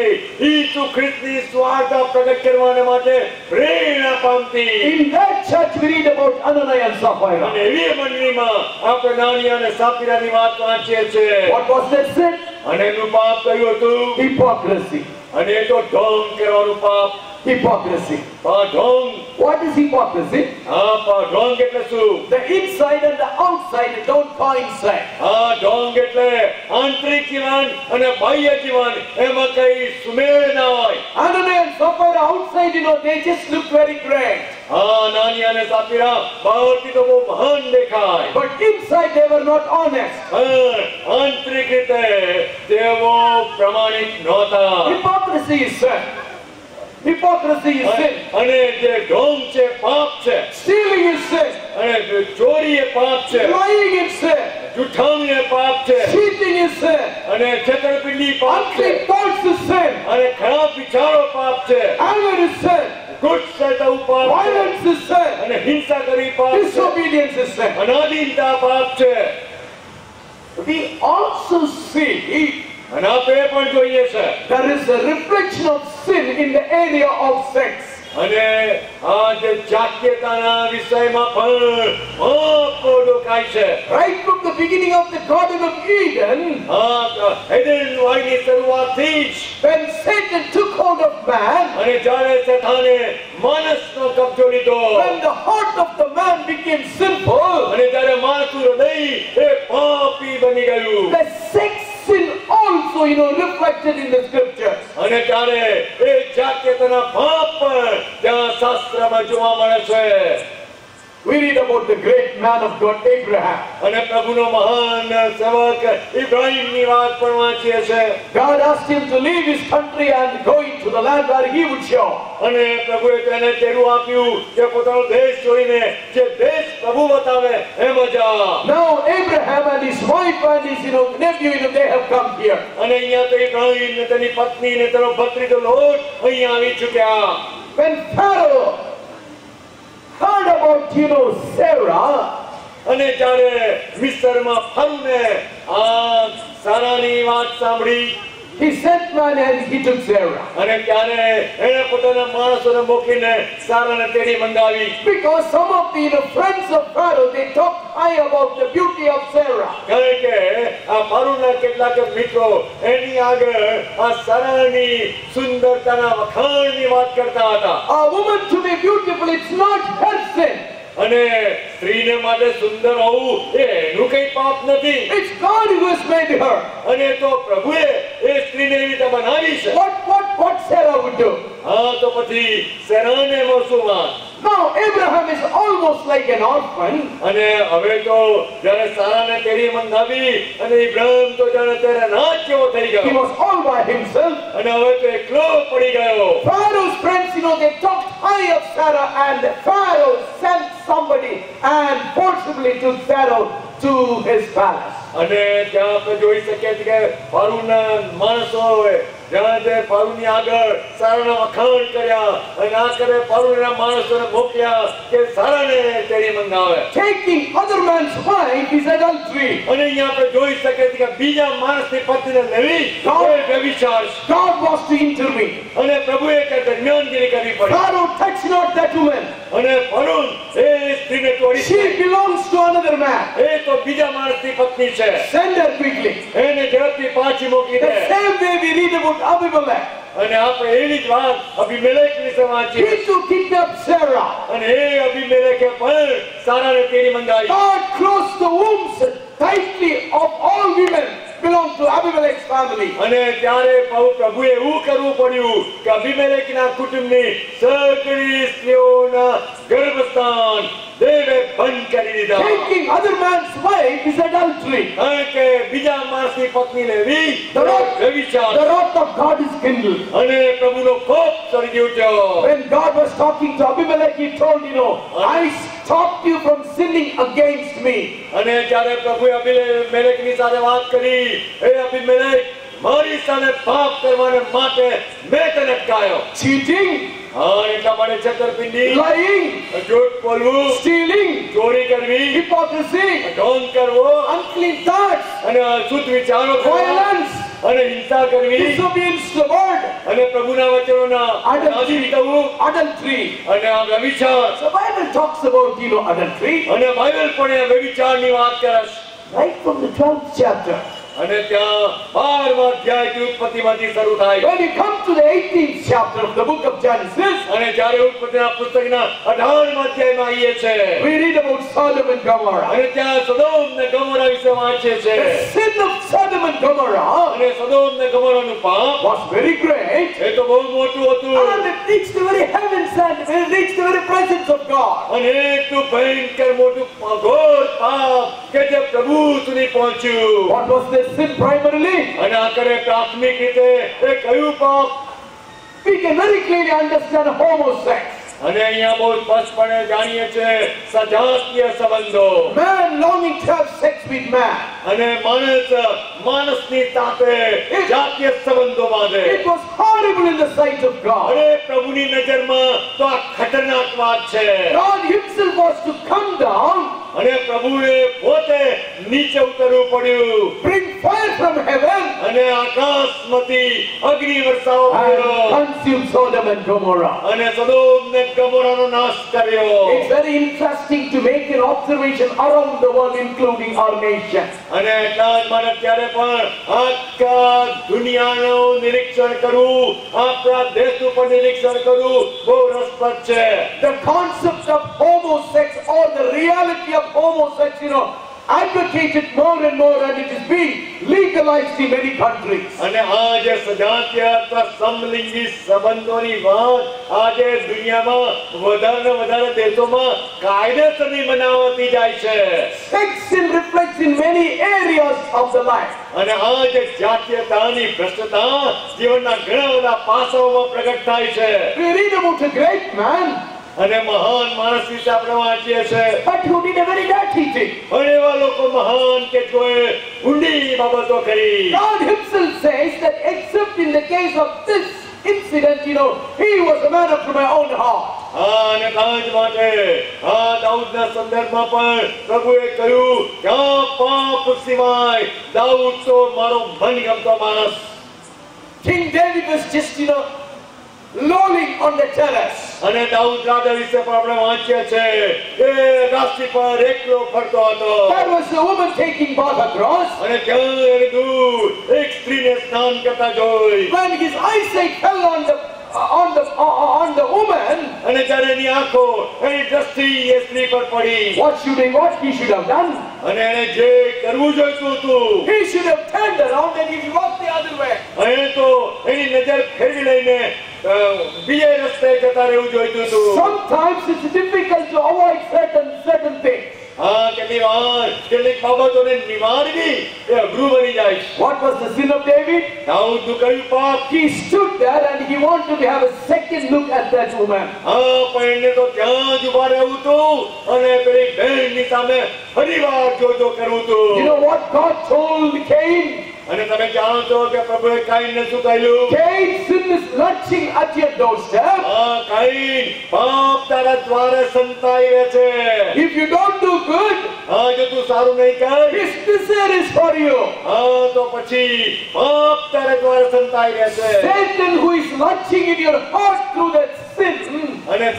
ઈસુ ખ્રિસ્તની સ્વાર્થતા પ્રગટ કરવાને માટે પ્રેરણા પામતી. In that church we read about Ananias and Sapphira. અને એવી મંડળીમાં આપણે નાનિયા અને સાપીરાની વાત વાંચીએ છીએ. What was their sin? અને એનું પાપ કયું હતું? Hypocrisy. અને એ તો ઢોંગ કરવાનું પાપ. hypocrisy? ઢોંગ. What is hypocrisy? ઢોંગ એટલે શું? The inside and the outside don't coincide. ઢોંગ એટલે આંતરિક જીવન અને બાહ્ય જીવન એમાં કઈ સુમેળ ના હોય. Ananias and Sapphira outside, they just look very great. નાની અને સાપીરા બહારથી તો બહુ મહાન દેખાય. But inside they were not honest. આંતરિક રીતે તેઓ પ્રમાણિક નહોતા. Hypocrisy is sin. Hypocrisy is sin. અને જે ઢોંગ છે પાપ છે. Stealing is sin. અને ચોરી એ પાપ છે. Lying is sin. જુઠ્ઠાણી એ પાપ છે. Cheating is sin. અને છેતરપિંડી પાપ છે. Unclean thoughts is sin. અને ખરાબ વિચારો પાપ છે. Anger is sin. ગુસ્સે થવું પાપ છે. Violence is sin. અને હિંસા કરવી પાપ છે. Disobedience is sin. અનાધીનતા પાપ છે. We also see અને આપણે પણ જોઈએ છે there is a reflection of sin in the area of sex. અને આ જે જાતીયતાના વિષયમાં પણ પાપ ડોકાય છે. Right from the beginning of the Garden of Eden, એડેન વાડીની શરૂઆતથી જ when Satan took hold of man, અને જ્યારે શેતાને માણસનો કબજો લીધો, when the heart of the man became sinful, અને જ્યારે માણસનું હૃદય એ પાપી બની ગયું, the sex sin also, reflected in the scriptures. અને ત્યારે એ જાતીયતાના પાપ પણ ત્યાં શાસ્ત્રમાં જોવા મળે છે. We read about the great man of God Abraham. અને પ્રભુનો મહાન સેવક ઇબ્રાહીમની વાત પણ વાંચીએ છે. God asked him to leave his country and go into the land where he would show. અને પ્રભુએ તેને તેરું આપ્યું કે પોતાનો દેશ છોડીને જે દેશ પ્રભુ બતાવે એમાં જા. Now Abraham and his wife and his nephew, they have come here. અને અહીંયા તો ઇબ્રાહીમ ને તેની પત્ની ને તેનો ભત્રીજો લોટ અહીંયા આવી ચૂક્યા. When Pharaoh heard about, Sarah, અને જ્યારે મિસ્રમાં ફરુને સારાની વાત સાંભળી, he sent man and he took Sarah. અને ત્યારે એણે પોતાના માણસોને મોકલીને સારાને તેડી મંગાવી. Because some of the friends of Pharaoh, they talked high about the beauty of Sarah. કારણ કે આ ફરુના કેટલાક મિત્રો એની આગળ આ સારાની સુંદરતાના વખાણની વાત કરતા હતા. A woman to be beautiful, it's not her sin. અને સ્ત્રીને માટે સુંદર હોવું એનું કઈ પાપ નથી. It's God who has made her. અને તો પ્રભુએ એ સ્ત્રીને એવી રીતે બનાવી છે. What Sarah would do? તો પછી સેરાને મોસુમાં. Now Abraham is almost like an orphan. અને હવે તો જ્યારે સારાને તેડી મંગાવી અને ઇબ્રાહીમ તો જાણે ત્યારે નાચ જેવો થઈ He ગયો. was all by himself. અને હવે તો એકલો પડી ગયો. Pharaoh's friends, they talked high of Sarah, and Pharaoh sent somebody and forcibly took Sarah to his palace. અને ત્યાં આપણે જોઈ શકીએ છીએ કે ફરુના માણસોએ જ્યાં તે ફરુની આગળ સારાના વખાણ કર્યા અને આ કરે ફરુના માણસોને મોકલ્યા કે સારાને તેડી મંગાવે. Taking other man's wife is adultery. અને અહીંયા આપણે જોઈ શકીએ છીએ કે બીજા માણસની પત્નીને લેવી એ વ્યભિચાર છે. God was to intervene. અને પ્રભુએ કે દરમિયાનગીરી કરવી પડી. Pharaoh touch not that woman. અને ફરુન એ સ્ત્રીને તોડી She belongs to another man. એ તો બીજા માણસની પત્ની છે. Send her quickly. એને ઝડપથી પાછી મોકલી The they. same way we read about Abimelech. અને આપણે એવી જ વાત અબીમેલેક વિશે વાંચીએ. He too kidnapped Sarah. અને એ અબીમેલેકે પણ સારાને તેડી મંગાવી. God closed the wombs tightly of all women belong to Abimelech's family. અને ત્યારે પ્રભુએ એવું કરવું પડ્યું કે અબીમેલેકના કુટુંબની સગળી સ્ત્રીઓના ગર્ભસ્થાન દેવે બંધ કરી દીધા. Taking other man's wife is adultery. કારણ કે બીજા માણસની પત્ની લેવી The વ્યભિચાર. wrath of God is kindled. અને પ્રભુનો કોપ સળગી ઉઠ્યો. When God was talking to Abimelech, he told, I stopped you from sinning against me. અને જ્યારે પ્રભુએ અબીમેલેકની સાથે વાત કરી, એ અબીમેલેક મારી સામે પાપ કરવાને માટે મેં તને અટકાયો. Cheating, એટલા માટે છેતરપિંડી, lying, જૂઠ બોલવું, stealing, ચોરી કરવી, hypocrisy, ઢોંગ કરવો, unclean thoughts, અને અશુદ્ધ વિચારો કરવા, violence, અને હિંસા કરવી, disobedience to the word, અને પ્રભુના વચનોના આધીન થવું, adultery. અને આ વ્યભિચાર. The Bible talks about, adultery અને બાઇબલ પણ એ વ્યભિચારની વાત કરે છે. right from the 12th chapter. અને ત્યાં 12મા અધ્યાયથી ઉત્પત્તિમાંથી શરૂ થાય. When you come to the 18th chapter of the book of Genesis, અને જ્યારે ઉત્પત્તિના પુસ્તકના 18મા અધ્યાયમાં આવીએ છે, we read about Sodom and Gomorrah. અને ત્યાં સદોમ ને ગમોરા વિશે વાંચીએ છે. The sin of Sodom and Gomorrah અને સદોમ ને ગમોરાનું પાપ was very great, એ તો બહુ મોટું હતું and it reached the very heavens and it reached the very presence of God. અને એટલું ભયંકર મોટું ઘોર પાપ કે જે પ્રભુ સુધી પહોંચ્યું. What was the sin primarily? અને આખરે પ્રાથમિક રીતે એ કયું પાપ? We can very clearly understand homosexuality. અને અહીંયા બહુ સ્પષ્ટપણે જાણીએ છે સજાતીય સંબંધો. Man longing to have sex with man. અને માણસની સાથે જાતીય સંબંધો બાંધે. It was horrible in the sight of God. અને પ્રભુની નજરમાં તો આ ખતરનાક વાત છે. God himself was to come down, અને પ્રભુએ પોતે નીચે ઉતરવું પડ્યું bring fire from heaven, અને આકાશમાંથી અગ્નિ વર્ષાવો કર્યો and consume Sodom and Gomorrah. અને સદોમ ને ગમોરાનો નાશ કર્યો. It's very interesting to make an observation around the world, including our nation. અને એટલા જ માટે ત્યારે પણ આખા દુનિયાનું નિરીક્ષણ કરવું, આપણા દેશનું પણ નિરીક્ષણ કરવું બહુ રસપ્રદ છે. The concept of homosexuality or the reality of homosexuality, advocated more and more, and it is being legalized in many countries. અને આ જે સજાતીય અથવા સમલિંગી સંબંધોની વાત આજે દુનિયામાં વધારે ને વધારે દેશોમાં કાયદેસરની બનાવતી જાય છે. Sex sin reflects in many areas of the life. અને આ જે જાતીયતાની ભ્રષ્ટતા જીવનના ઘણા બધા પાસાઓમાં પ્રગટ થાય છે. We read about a great man, અને મહાન માણસ વિશે આપણે વાંચીએ છે, but who did a very dirty thing. પણ એવા લોકો મહાન કે જોએ ઊંડી બાબતો કરી. God himself says that except in the case of this incident, he was a man after my own heart. અને કાંજ માટે દાઉદના સંદર્ભમાં પણ પ્રભુએ કહ્યું કે આ પાપ સિવાય દાઉદ તો મારો મનગમતો માણસ. King David was just, lolling on the terrace. અને દાઉદ રાજા વિશે પણ આપણે વાંચીએ છે, એ રાસ્તી પર એકલો ફરતો હતો. There was a woman taking bath across. અને ત્યાં દૂર એક સ્ત્રીને સ્નાન કરતા જોઈ. When his eyesight fell on the woman, અને જ્યારે એની આંખો એની દ્રષ્ટિ એ સ્ત્રી પર પડી, what he should have done? અને એને જે કરવું જોઈતું હતું, He should have turned around and he walked the other way. એને તો એની નજર ફેરવી લઈને બીજે રસ્તે જતા રહેવું જોઈતું હતું. Sometimes it's difficult to avoid certain things. કેટલીક બાબતોને નિવારવી એ અઘરું બની જાય છે. What was the sin of David? દાઉદનું કયું પાપ? He stood there and he wanted to have a second look at that woman. પણ એને તો ત્યાં જ ઉભા રહેવું હતું અને પેલી બહેનની સામે ફરીવાર જોજો કરવું હતું. You know what God told Cain? અને તમે જાણો છો કે પ્રભુએ કાઈનને શું કહ્યું? Cain, sin is lurching at your doorstep. Kine, પાપ તારા દ્વારે સંતાઈ રહે છે. If you don't do good, જો તું સારું નહીં કર, his desire is for you. તો પછી પાપ તારા દ્વારે સંતાઈ રહે છે. Satan, who is lurching in your heart through that sin,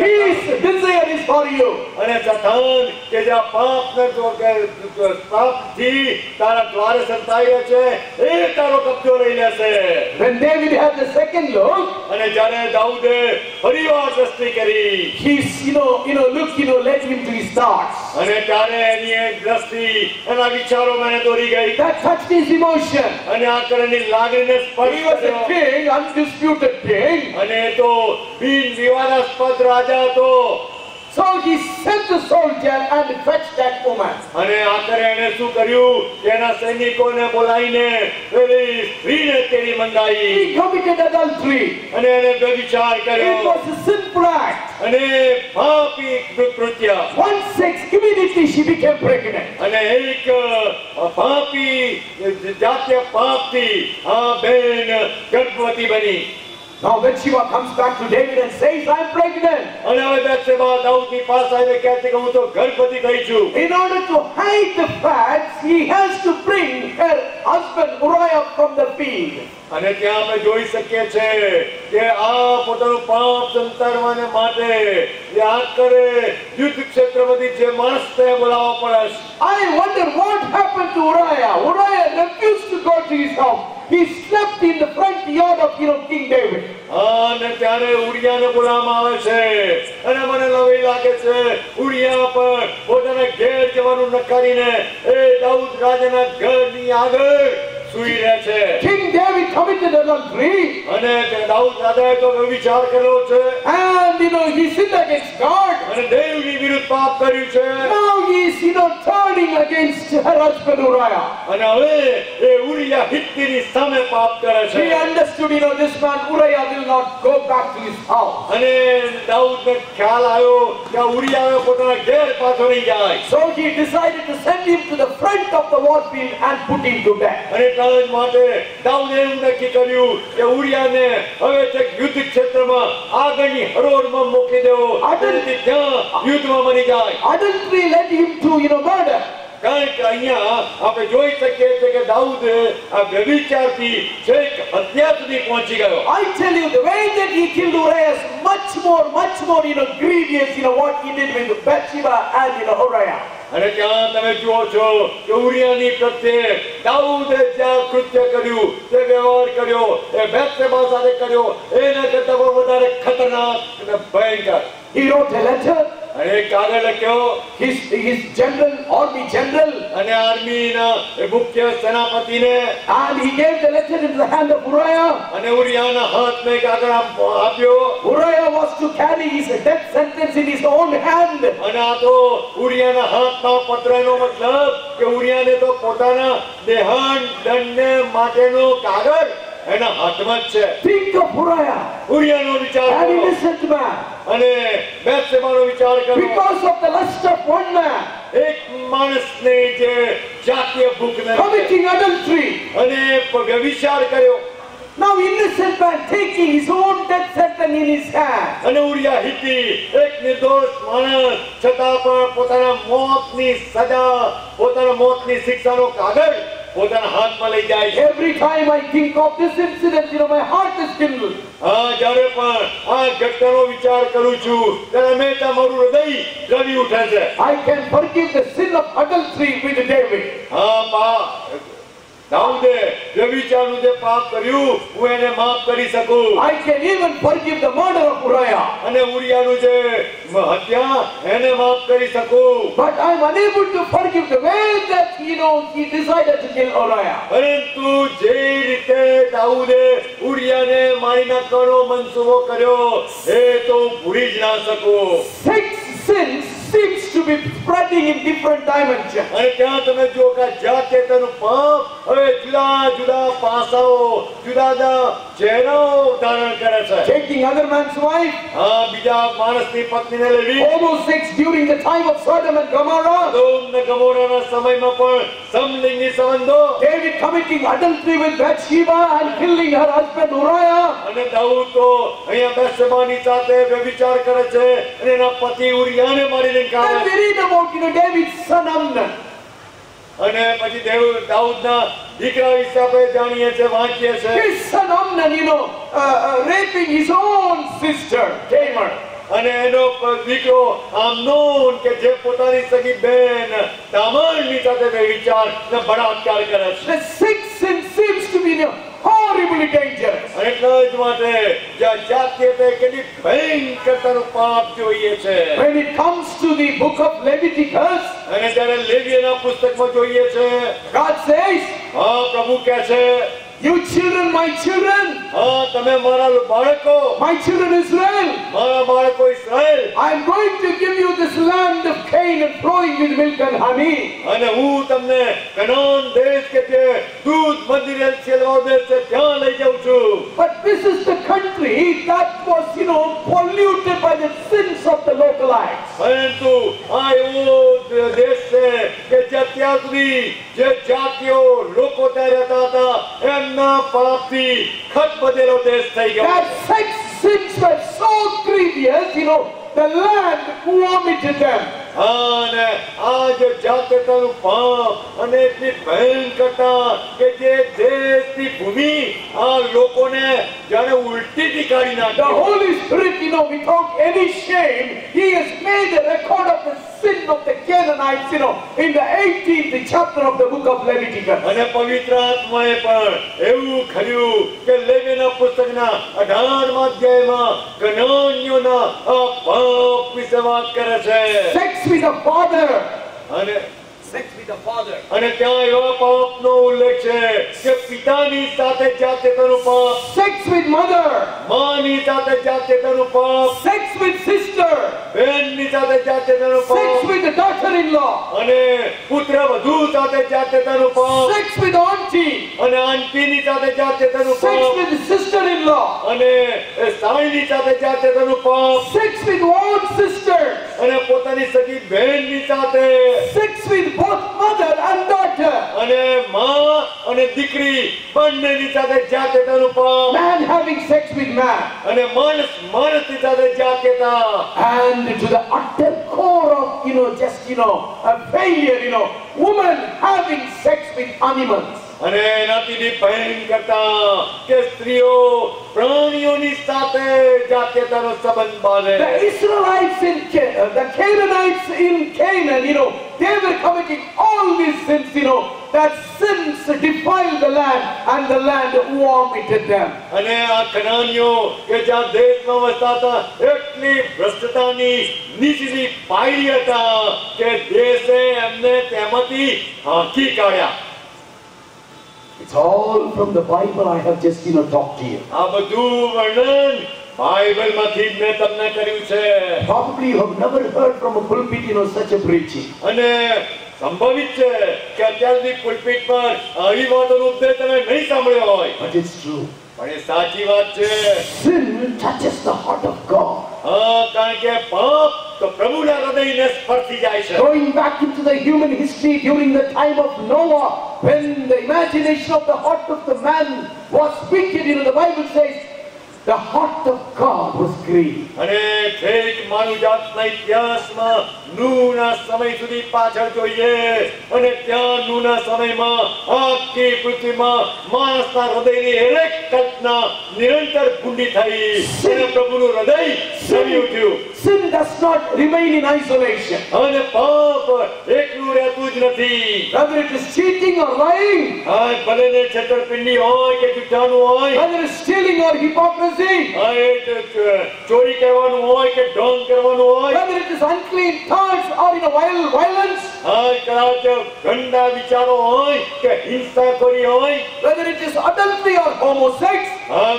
his desire is for you. અને સતાન કે જે પાપથી તારા દ્વારે સંતાઈ રહે છે, એ તારો કબજો લઈ લેશે. When David had the second look, અને જ્યારે દાઉદે ફરીવાર દ્રષ્ટિ કરી, his look led him to his thoughts. અને ત્યારે એની એક દ્રષ્ટિ એના વિચારોમાં એને દોરી ગઈ. That touched his emotion. અને આ કરીને લાગણીને He સ્પર્શ was a કર્યો. king, undisputed king. અને એ તો બિન વિવાદાસ્પદ રાજા હતો. So he sent the soldier and fetched that woman. અને આખરે એને શું કર્યું? તેના સૈનિકોને બોલાવીને પેલી સ્ત્રીને તેડી મંગાવી. He committed adultery. અને એને વ્યભિચાર It કર્યો. was a sinful act. અને પાપી કૃત્ય. One sex, immediately she became pregnant. અને એક પાપી જાતીય પાપથી આ બેન ગર્ભવતી બની. Now Bathsheba comes back to David and says, I'm pregnant. અને હવે બેત્શેબા દાઉદની પાસે આવીને કહે છે કે હું તો ગર્ભવતી થઈ છું. In order to hide the facts, he has to bring her husband Uriah from the field. અને ત્યાં આપણે જોઈ શકીએ છે કે આ પોતાનું પાપ સંતાડવાને માટે એ આ કરે યુદ્ધ ક્ષેત્રમાંથી જે માણસ ત્યાં બોલાવવા પડે છે. I wonder what happened to Uriah. Uriah refused to go house. He slept in the front yard of King David. અને ત્યારે ઉરિયાને બોલાવવામાં આવે છે અને મને નવાઈ લાગે છે ઉરિયા પર પોતાના ઘેર જવાનું નકારીને એ દાઉદ રાજાના ઘરની આગળ સૂઈ રહે છે. King David committed adultery. અને દાઉદ રાજાએ તો વ્યભિચાર કર્યો છે And he sinned against God. અને દેવની વિરુદ્ધ પાપ કર્યું છે. Now he is turning against her husband Uriah. અને હવે એ ઉરિયા હિત્તીની સામે પાપ કરે છે. He understood, this man Uriah will not go back to his house. અને દાઉદને ખ્યાલ આવ્યો કે ઉરિયા હવે પોતાના ઘેર પાછો નહીં જાય. So he decided to send him to the front of the war field and put him to death. અને એટલા જ માટે દાઉદે એવું નક્કી કર્યું કે ઉરિયાને હવે તે યુદ્ધ ક્ષેત્રમાં આગળની હરોળમાં મોકલી દેવો અને તે ત્યાં યુદ્ધમાં મરી જાય. Adultery led him to murder. કારણ કે અહીંયા આપણે જોઈ શકીએ છીએ કે દાઉદ આ વ્યભિચારથી છેક હત્યા સુધી પહોંચી ગયો. I tell you, the way that he killed Uriah is much more, grievous, what he did with Bathsheba and Uriah. અને ત્યાં તમે જુઓ છો કે ઉરિયાની પ્રત્યે દાઉદે જ્યાં કૃત્ય કર્યું, જે વ્યવહાર કર્યો, એ બેત્શેબા સાથે કર્યો, એના કરતા પણ વધારે ખતરનાક અને ભયંકર. He wrote a letter. અને એક કાગળ લખ્યો. His general, army general, અને આર્મીના મુખ્ય સેનાપતિને. and he gave the letter into the hand of Uriah. અને ઉરિયાના હાથમાં એક કાગળ આપ્યો. Uriah was to carry his death sentence in his own hand. અને આ તો ઉરિયાના હાથમાં પત્રનો મતલબ કે ઉરિયાને તો પોતાના દેહાંત દંડને માટેનો કાગળ એના હાથમાં જ છે. Think of Uriah, ઉરિયાનો વિચાર an કરો. innocent man. અને બેત્શેબાનો વિચાર કરો. Because of the lust of one man, એક માણસને જે જાતીય ભૂખને committing adultery. અને વ્યભિચાર કર્યો. Now innocent man taking his own death sentence in his hand. અને ઉરિયા હિત્તી એક નિર્દોષ માણસ છતાં પણ પોતાના મોતની સજા, પોતાના મોતની શિક્ષાનો કાગળ પોતાના હાથમાં લઈ જાય છે. Every time I think of this incident, my heart is kindled. જ્યારે પણ આ ઘટનાનો વિચાર કરું છું ત્યારે હંમેશા મારું હૃદય દ્રવી ઉઠે છે. I can forgive the sin of adultery with David. દાઉદે વ્યભિચારનું જે પાપ કર્યું હું એને માફ કરી શકું. I can even forgive the murder of Uriah. અને ઉરિયાનું જે હત્યા એને માફ કરી શકું. But I am unable to forgive the way that he decided to kill Uriah. પરંતુ જે રીતે દાઉદે ઉરિયાને મારી નાખવાનો મનસૂબો કર્યો એ તો હું ભૂલી જ ના શકું. 6 sins seems to be spreading in different dimensions. અને ત્યાં તમે જો કે જાતે તેનું પાપ હવે જુદા જુદા પાસાઓ, જુદા જુદા ચહેરાઓ ધારણ કરે છે. Taking other man's wife, બીજા માણસની પત્નીને લેવી. homosexuals during the time of Sodom and Gomorrah. સોદોમ ને ગમોરાના સમયમાં પણ સમલિંગી સંબંધો. David committing adultery with Bathsheba and killing her husband Uriah. અને દાઉદ તો અહીંયા બેત્શેબાની સાથે વ્યભિચાર કરે છે અને એના પતિ ઉરિયાને મારી And we read about David's son Amnon. અને પછી દાઉદના દીકરા વિશે આપણે જાણીએ છીએ, વાંચીએ છીએ. His son Amnon, raping his own sister Tamar. અને એનો દીકરો આમનોન કે જે પોતાની સગી બહેન તામારની સાથે વ્યભિચાર ને બળાત્કાર કરે છે. The sixth sin seems to be horribly dangerous. અને એટલા જ માટે જાતીયતા કેટલી ભયંકરતાનું પાપ જોઈએ છે. When it comes to the book of Leviticus, અને જ્યારે લેવીયના પુસ્તકમાં જોઈએ છે, God says, પ્રભુ કહે છે, you children, my children, તમે મારા બાળકો, my children Israel, મારા બાળકો ઇસ્રાએલ, I am going to give you this land of Canaan flowing with milk and honey. અને હું તમને કનાન દેશ કે જે દૂધ મંદિર છેલ્લો દેશ છે ત્યાં લઈ જાઉં છું. But this is the country that was, polluted by the sins of the localites. પરંતુ આ એવો દેશ છે કે જે અત્યાર સુધી જે જાતિઓ લોકો ત્યાં રહેતા હતા એમના પાપથી ખતબદેલો દેશ થઈ ગયો. That 6 sins were so grievous, the land vomited them. અને આ જે જાતીયતાનું પાપ અને એટલી ભયંકરતા કે જે દેશની ભૂમિ આ લોકોને જાણે ઉલટીથી કાઢી The નાખી. Holy Spirit, without any shame, He has made a record of the sin of the Canaanites, in the 18th chapter of the book of Leviticus. અને પવિત્ર આત્માએ પણ એવું ખર્યું કે લેવીના પુસ્તકના 18મા અધ્યાયમાં કનાન્યોના આ પાપ વિશે વાત કરે છે. Sex with the father. અને Sex with the father. અને ત્યાં એવા પાપનો ઉલ્લેખ છે કે પિતાની સાથે જાત્યતાનું પાપ, Sex with mother. માની સાથે જાત્યતાનું પાપ, Sex with sister. બહેનની સાથે જાત્યતાનું Sex પાપ, with the daughter-in-law. અને પુત્રવધુ સાથે જાત્યતાનું પાપ, Sex with auntie. અને આંટીની સાથે જાત્યતાનું Sex પાપ, with sister-in-law. અને સાઈની સાથે જાત્યતાનું પાપ, Sex with own sister. અને પોતાની સગી બહેનની સાથે, Sex with both mother and daughter. અને માં અને દીકરી બંનેની સાથે જાત્યતાનું પાપ, Man having sex with man. અને માણસની સાથે જાત્યતા, And to the utter core of, just, a failure, woman having sex with animals. અને એનાથી બી ભયંકરતા કે સ્ત્રીઓ પ્રાણીઓની સાથે જાત્યતાનો સંબંધ બાંધે. The Israelites the Canaanites in Canaan, they were committing all these sins, that sins defiled the land and the land vomited them. અને આ કનાનીઓ કે જ્યાં દેશમાં વસતા હતા એટલી ભ્રષ્ટતાની નીચલી પાયરી હતા કે દેશે એમને તેમાંથી હાંકી કાઢ્યા. It's all from the Bible I have just, talked to you. આ બધું વર્ણન બાઇબલમાંથી જ મેં તમને કર્યું છે. Probably you have never heard from a pulpit, such a preaching. અને સંભવિત છે કે અત્યાર સુધી પુલપિટ પર આવી વાતોનો ઉપદેશ તમે નહીં સાંભળ્યો હોય. But it's true. પણ એ સાચી વાત છે. Sin touches the heart of God. કારણ કે પાપ તો પ્રભુના હૃદયને સ્પર્શી જાય છે. Going back into the human history during the time of Noah, when the imagination of the heart of the man was wicked, the Bible says, the heart of God was grieved. અને ઠેક માનવજાતના ઇતિહાસમાં નૂહના સમય સુધી પાછળ જોઈએ અને ત્યાં નૂહના સમયમાં આખી પૃથ્વીમાં માણસના હૃદયની હરેક કલ્પના નિરંતર ભૂંડી થઈ અને પ્રભુનું હૃદય દ્રવી ઉઠ્યું. Sin does not remain in isolation. અને પાપ એકલું રહેતું જ નથી. Whether it is cheating or lying, ભલે ને છેતરપિંડી હોય કે જુઠ્ઠાનું હોય, whether it is stealing or hypocrisy, ચોરી કરવાનું હોય કે ઢોંગ કરવાનું હોય, whether it is unclean thoughts or violence, કદાચ ગંદા વિચારો હોય કે હિંસાખોરી હોય, whether it is adultery or homosex,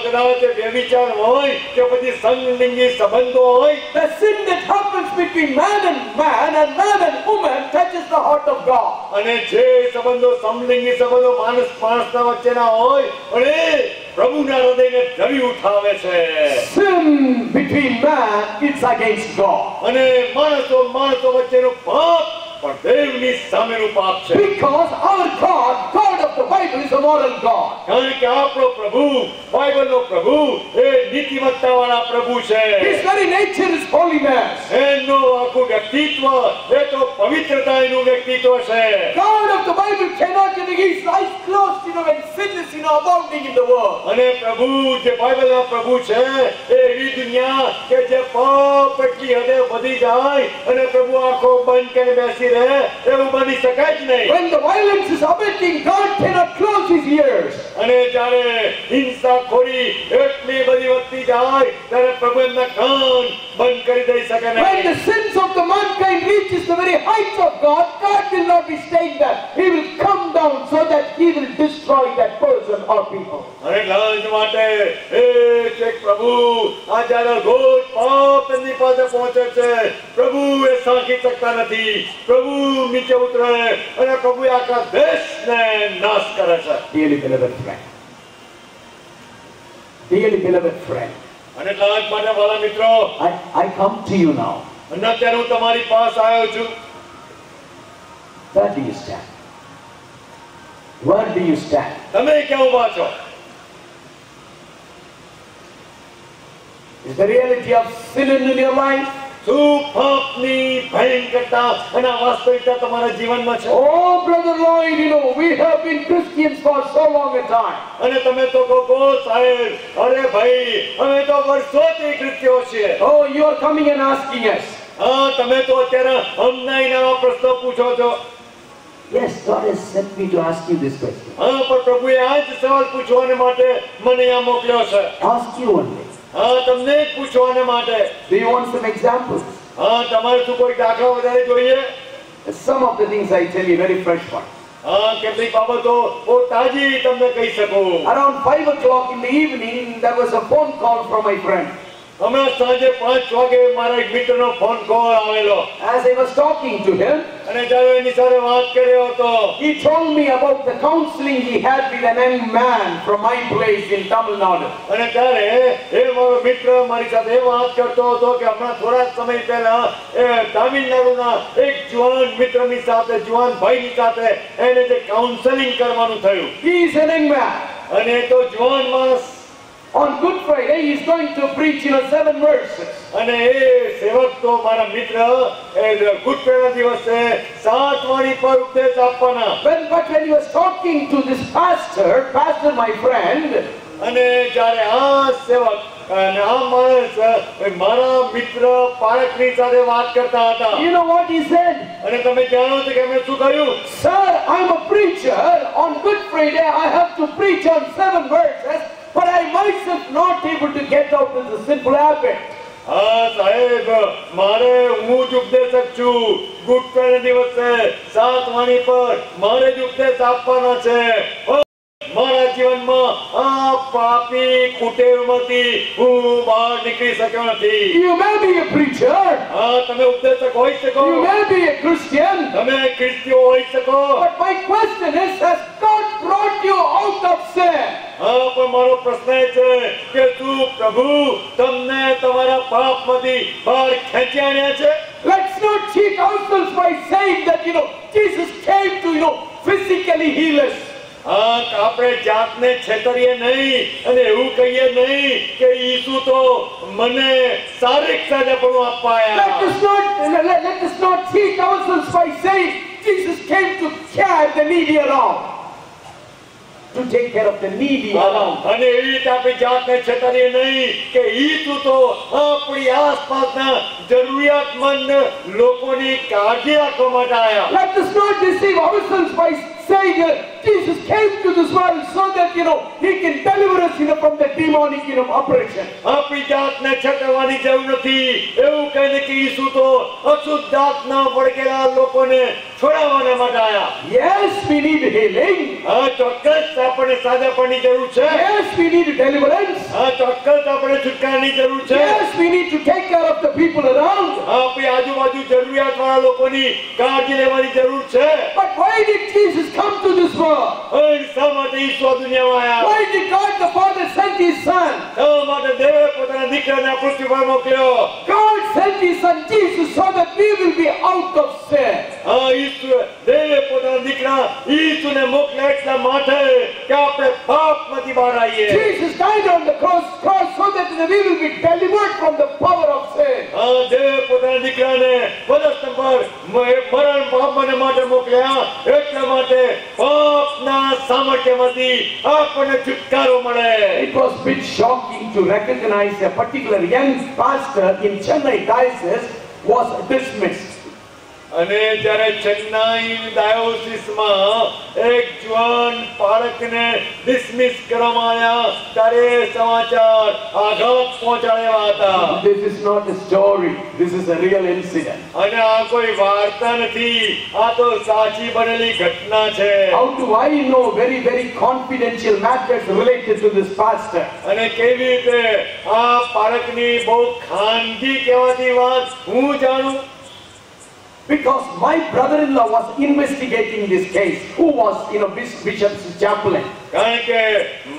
કદાચ વ્યભિચાર હોય કે પછી સંલિંગી સંબંધો હોય, the sin that happens between man and woman touches the heart of God. અને જે સંબંધો સમલિંગી સંબંધો માણસના વચ્ચેના હોય અને પ્રભુના હૃદયને ધરી ઉઠાવે છે. Sin between man, it's against God. અને માણસો વચ્ચેનું પાપ પણ દેવની સામેનું પાપ છે. Because our God of the Bible is a moral God. કારણ કે આપણો પ્રભુ, બાઇબલનો પ્રભુ એ નીતિમત્તાવાળા પ્રભુ છે. His very nature is holiness. એનું આખું વ્યક્તિત્વ એ તો પવિત્રતાનું વ્યક્તિત્વ છે. God of the Bible cannot get his eyes closed, when sin is, abounding in the world. અને પ્રભુ જે બાઇબલના પ્રભુ છે એ એવી દુનિયા કે જે પાપ એટલી હદે વધી જાય અને પ્રભુ આંખો બંધ કરીને બેસી રહે એવું બની શકાય જ નહીં. When the violence is abounding, God cannot close his ears. અને જ્યારે હિંસાખોરી એટલી બધી વધતી જાય ત્યારે પ્રભુ એમના કાન બંધ કરી દઈ શકે નહીં. When the sins of the mankind reaches the very heights of God, God will not be staying there. He will come down so that he will destroy that person or people. અને લાંચ માટે એક પ્રભુ આ જ્યારે ઘોર પાપ એમની પાસે પહોંચે છે, પ્રભુ એ સાંકી શકતા નથી. પ્રભુ નીચે ઉતરે અને પ્રભુ આખા દેશને નાશ કરે છે. Dearly beloved friend, અને લાંચ માટે વાલા મિત્રો, I come to you now. અને અત્યારે હું તમારી પાસે આવ્યો છું. Where do you stand? Where do you stand? તમે ક્યાં ઊભા છો? Is the reality of sin in your life? શું પાપની ભયંકરતા અને વાસ્તવિકતા તમારા જીવનમાં છે? Oh, Brother Lloyd, we have been Christians for so long a time. અને તમે તો કહો સાહેબ, અરે ભાઈ અમે તો વર્ષોથી ક્રિશ્ચિયનો છીએ. Oh, you are coming and asking us. તમે તો અત્યારે અમને એના પ્રશ્નો પૂછો છો. Yes, God has sent me to ask you this question. પણ પ્રભુએ આ જ સવાલ પૂછવાને માટે મને આ મોકલ્યો છે. Ask you only. તમને જ પૂછવાને માટે. Do you want some examples? તમારે શું કોઈ દાખલા વધારે જોઈએ? Some of the things I tell you, very fresh one. કેટલીક બાબતો બહુ તાજી તમને કહી શકું. Around 5 o'clock in the evening, there was a phone call from my friend. હમણાં સાંજે 5 વાગે મારા એક મિત્રનો ફોન કોલ આવેલો. As I was talking to him, અને જ્યારે એની સાથે વાત કર્યો હતો, he told me about the counseling he had with an young man from my place in Tamil Nadu. અને ત્યારે એ મારો મિત્ર મારી સાથે એ વાત કરતો હતો કે હમણાં થોડા સમય પહેલા એ તામિલનાડુના એક જુવાન મિત્રની સાથે, જુવાન ભાઈની સાથે એને જે કાઉન્સેલિંગ કરવાનું થયું. He is a young man. અને એ તો જુવાન માણસ. On Good Friday, he is going to preach 7 verses. અને એ સેવક તો મારા મિત્ર ગુડ ફ્રાઈડે દિવસે 7 વાણી પર ઉપદેશ આપવાના. But when he was talking to this pastor, my friend, અને જ્યારે આ સેવક અને આ માણસ મારા મિત્ર પારકની સાથે વાત કરતા હતા, you know what he said? અને તમે જાણો છો કે એમણે શું કહ્યું? Sir, I'm a preacher. On Good Friday, I have to preach on 7 verses, but I myself not able to get out of the simple habit. સાહેબ, મારે હું જ ઉપદેશક છું. ગુડ ફ્રાઈડે દિવસે 7 વાણી પર મારે જ ઉપદેશ આપવાનો છે. મારા જીવનમાં આ પાપી કુટેવમાંથી હું બહાર નીકળી શક્યો નથી. You may be a preacher. તમે ઉપદેશક હોઈ શકો. You may be a Christian. તમે ખ્રિસ્તીઓ હોઈ શકો. But my question is, has God brought you out of sin? પણ મારો પ્રશ્ન એ છે કે શું પ્રભુ તમને તમારા પાપમાંથી બહાર ખેંચી આણ્યા છે? Let's not cheat ourselves by saying that, Jesus came to, physically heal us. આપણે જાતને છેતરીએ નહીં અને એવું કહીએ નહીં કે ઈસુ તો મને શારીરિક સાજાપણું આપવા આવ્યા. Let us not cheat ourselves by saying Jesus came to carry the needy around, to take care of the needy around. અને એવી રીતે આપણી જાતને છેતરીએ નહીં કે ઈસુ તો આપણી આસપાસના જરૂરિયાતમંદ લોકોની કાળજી રાખવા માટે આવ્યા. Let us not deceive ourselves by saying Jesus came to this world so that he can deliver us from the demonic oppression. આપણી જાતને છેતરવાની જરૂર નથી. એવું કહીને કે ઈસુ તો અશુદ્ધ આત્મા વળગેલા લોકોને છોડાવવાના માટે આવ્યા. Yes, we need healing. ચોક્કસ આપણે સાજાપણની જરૂર છે. Yes, we need deliverance. ચોક્કસ આપણે છુટકારાની જરૂર છે. Yes, we need to take care of the people around. આપણી આજુબાજુ જરૂરિયાતવાળા લોકોની કાળજી લેવાની જરૂર છે. But why did Jesus come to this world? શા માટે ઈસુ આ દુનિયામાં આવ્યા? Why did God the Father send his son? શા માટે દેવે પોતાના દીકરાને આ પૃથ્વી પર મોકલ્યો? God sent his son Jesus so that we will be out of sin. ઈસુ દેવે પોતાના દીકરા ઈસુને મોકલ્યા એટલા માટે કે આપણે પાપમાંથી બહાર આવીએ. Jesus died on the cross so that we will be delivered from the power of sin. દેવે પોતાના દીકરાને પદસ્તંભ પર મરણ પાપને માટે મોકલ્યા એટલા માટે પાપના સામર્થ્યમાંથી આપણને છુટકારો મળે. It was a bit shocking to recognize a particular young pastor in Chennai diocese was dismissed. અને જ્યારે ચેન્નાઈ ડાયોસીસમાં એક જુવાન પાળકને ડિસમિસ કરવામાં આવ્યા ત્યારે સમાચાર આઘાત પહોંચાડ્યા હતા. This is not a story, this is a real incident. અને આ કોઈ વાર્તા નથી, આ તો સાચી બનેલી ઘટના છે. How do I know very, very confidential matters related to this pastor? અને કેવી રીતે આ પાળકની બહુ ખાનગી કહેવાતી વાત હું જાણું? Because my brother-in-law was investigating this case, who was, bishop's chaplain. કારણ કે